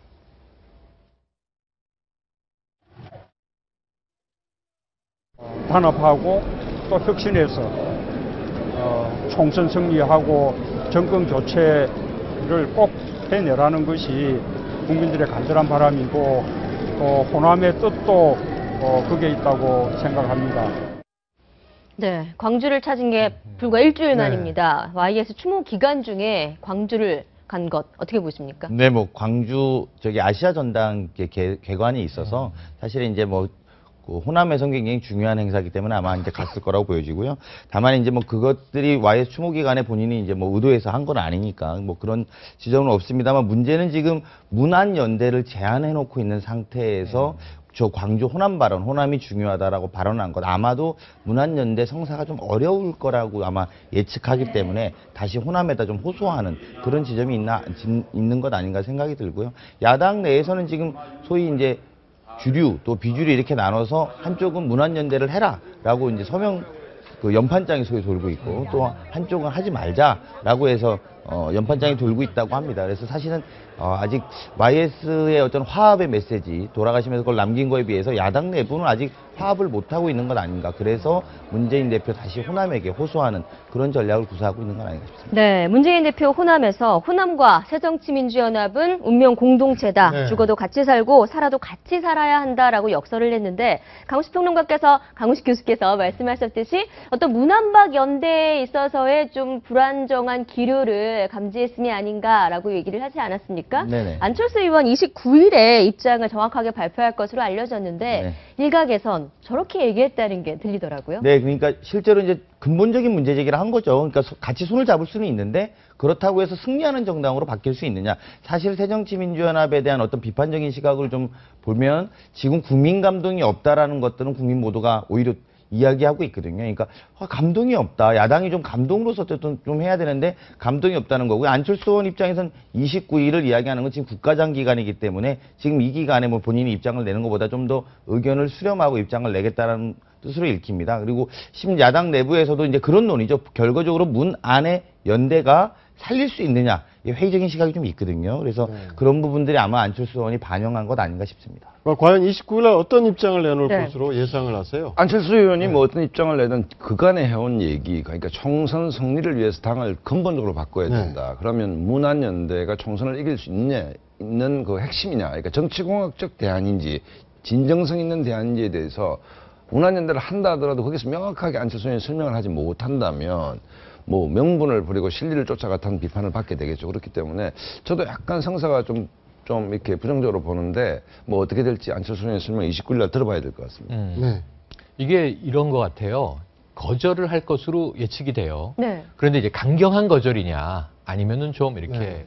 단합하고 또 혁신해서 총선 승리하고 정권 교체를 꼭 해내라는 것이 국민들의 간절한 바람이고 또 호남의 뜻도 그게 있다고 생각합니다. 네, 광주를 찾은 게 불과 일주일 네. 만입니다. YS 추모 기간 중에 광주를 간 것 어떻게 보십니까? 네, 뭐 광주 저기 아시아 전당 개관이 있어서 사실 이제 뭐 그 호남에선 굉장히 중요한 행사이기 때문에 아마 이제 갔을 거라고 보여지고요. 다만 이제 뭐 그것들이 YS 추모 기간에 본인이 이제 뭐 의도해서 한 건 아니니까 뭐 그런 지점은 없습니다만 문제는 지금 문안연대를 제안해 놓고 있는 상태에서 저 광주 호남 발언, 호남이 중요하다라고 발언한 것 아마도 문안연대 성사가 좀 어려울 거라고 아마 예측하기 때문에 다시 호남에다 좀 호소하는 그런 지점이 있는 것 아닌가 생각이 들고요. 야당 내에서는 지금 소위 이제 주류 또 비주류 이렇게 나눠서 한쪽은 문안연대를 해라라고 이제 서명 그 연판장이 소위 돌고 있고 또 한쪽은 하지 말자라고 해서 연판장이 돌고 있다고 합니다. 그래서 사실은 아직 YS의 어떤 화합의 메시지 돌아가시면서 그걸 남긴 거에 비해서 야당 내부는 아직 화합을 못하고 있는 것 아닌가. 그래서 문재인 대표 다시 호남에게 호소하는 그런 전략을 구사하고 있는 건 아닌가 싶습니다. 네, 문재인 대표 호남에서 호남과 새정치민주연합은 운명 공동체다. 네. 죽어도 같이 살고 살아도 같이 살아야 한다라고 역설을 했는데 강우식 평론가께서 강우식 교수께서 말씀하셨듯이 어떤 문안박 연대에 있어서의 좀 불안정한 기류를 감지했음이 아닌가라고 얘기를 하지 않았습니까? 네네. 안철수 의원 29일에 입장을 정확하게 발표할 것으로 알려졌는데 일각에선 저렇게 얘기했다는 게 들리더라고요. 네, 그러니까 실제로 이제 근본적인 문제 제기를 한 거죠. 그러니까 같이 손을 잡을 수는 있는데 그렇다고 해서 승리하는 정당으로 바뀔 수 있느냐. 사실 새정치민주연합에 대한 어떤 비판적인 시각을 좀 보면 지금 국민 감동이 없다라는 것들은 국민 모두가 오히려 이야기하고 있거든요. 그러니까 감동이 없다. 야당이 좀 감동으로서 좀 해야 되는데 감동이 없다는 거고요. 안철수 의원 입장에선 29일을 이야기하는 건 지금 국가장 기간이기 때문에 지금 이 기간에 뭐 본인이 입장을 내는 것보다 좀 더 의견을 수렴하고 입장을 내겠다는 뜻으로 읽힙니다. 그리고 야당 내부에서도 이제 그런 논의죠. 결과적으로 문 안에 연대가 살릴 수 있느냐. 회의적인 시각이 좀 있거든요. 그래서 그런 부분들이 아마 안철수 의원이 반영한 것 아닌가 싶습니다. 과연 29일 날 어떤 입장을 내놓을 것으로 예상을 하세요? 안철수 의원이 뭐 어떤 입장을 내든 그간에 해온 얘기, 그러니까 총선 승리를 위해서 당을 근본적으로 바꿔야 된다. 그러면 문안연대가 총선을 이길 수 있는 그 핵심이냐, 그러니까 정치공학적 대안인지 진정성 있는 대안인지에 대해서 문안연대를 한다 하더라도 거기서 명확하게 안철수 의원이 설명을 하지 못한다면 뭐 명분을 부리고 실리를 쫓아갔다는 비판을 받게 되겠죠. 그렇기 때문에 저도 약간 성사가 좀 이렇게 부정적으로 보는데 뭐 어떻게 될지 안철수 의원의 설명 29일 날 들어봐야 될 것 같습니다. 네. 이게 이런 것 같아요. 거절을 할 것으로 예측이 돼요. 네. 그런데 이제 강경한 거절이냐 아니면은 좀 이렇게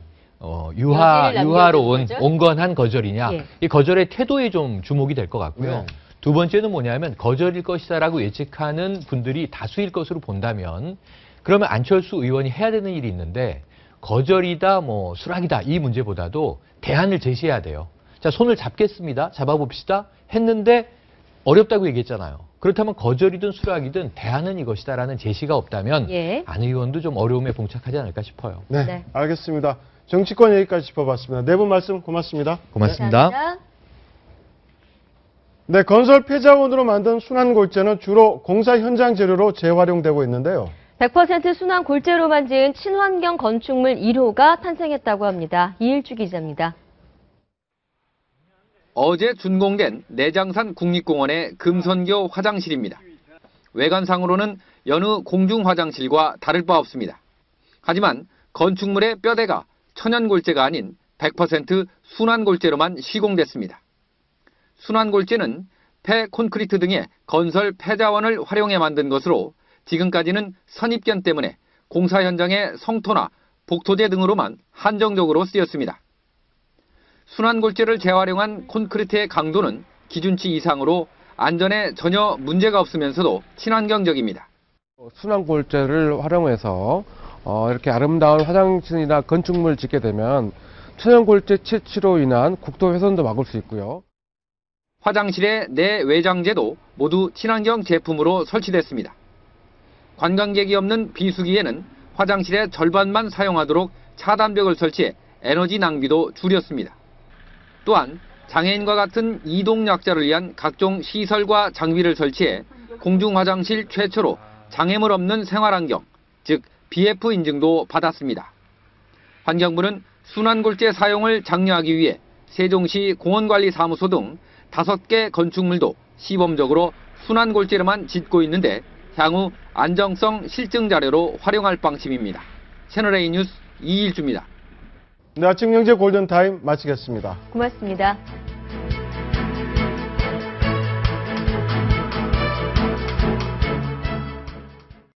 유화로운 온건한 거절이냐. 이 거절의 태도에 좀 주목이 될 것 같고요. 두 번째는 뭐냐면 거절일 것이다라고 예측하는 분들이 다수일 것으로 본다면 그러면 안철수 의원이 해야 되는 일이 있는데 거절이다, 뭐 수락이다 이 문제보다도 대안을 제시해야 돼요. 자, 손을 잡겠습니다. 잡아봅시다. 했는데 어렵다고 얘기했잖아요. 그렇다면 거절이든 수락이든 대안은 이것이다라는 제시가 없다면 안 의원도 좀 어려움에 봉착하지 않을까 싶어요. 네. 알겠습니다. 정치권 얘기까지 짚어봤습니다. 네 분 말씀 고맙습니다. 고맙습니다. 네, 건설 폐자원으로 만든 순환골재는 주로 공사 현장 재료로 재활용되고 있는데요. 100% 순환 골재로만 지은 친환경 건축물 1호가 탄생했다고 합니다. 이일주 기자입니다. 어제 준공된 내장산 국립공원의 금선교 화장실입니다. 외관상으로는 여느 공중 화장실과 다를 바 없습니다. 하지만 건축물의 뼈대가 천연골재가 아닌 100% 순환골재로만 시공됐습니다. 순환골재는 폐 콘크리트 등의 건설 폐자원을 활용해 만든 것으로 지금까지는 선입견 때문에 공사 현장의 성토나 복토재 등으로만 한정적으로 쓰였습니다. 순환골재를 재활용한 콘크리트의 강도는 기준치 이상으로 안전에 전혀 문제가 없으면서도 친환경적입니다. 순환골재를 활용해서 이렇게 아름다운 화장실이나 건축물을 짓게 되면 천연골재 채취로 인한 국토 훼손도 막을 수 있고요. 화장실의 내외장재도 모두 친환경 제품으로 설치됐습니다. 관광객이 없는 비수기에는 화장실의 절반만 사용하도록 차단벽을 설치해 에너지 낭비도 줄였습니다. 또한 장애인과 같은 이동약자를 위한 각종 시설과 장비를 설치해 공중화장실 최초로 장애물 없는 생활환경, 즉 BF 인증도 받았습니다. 환경부는 순환골재 사용을 장려하기 위해 세종시 공원관리사무소 등 5개 건축물도 시범적으로 순환골재로만 짓고 있는데 향후 안정성 실증 자료로 활용할 방침입니다. 채널A 뉴스 이일주입니다. 네, 아침 경제 골든타임 마치겠습니다. 고맙습니다.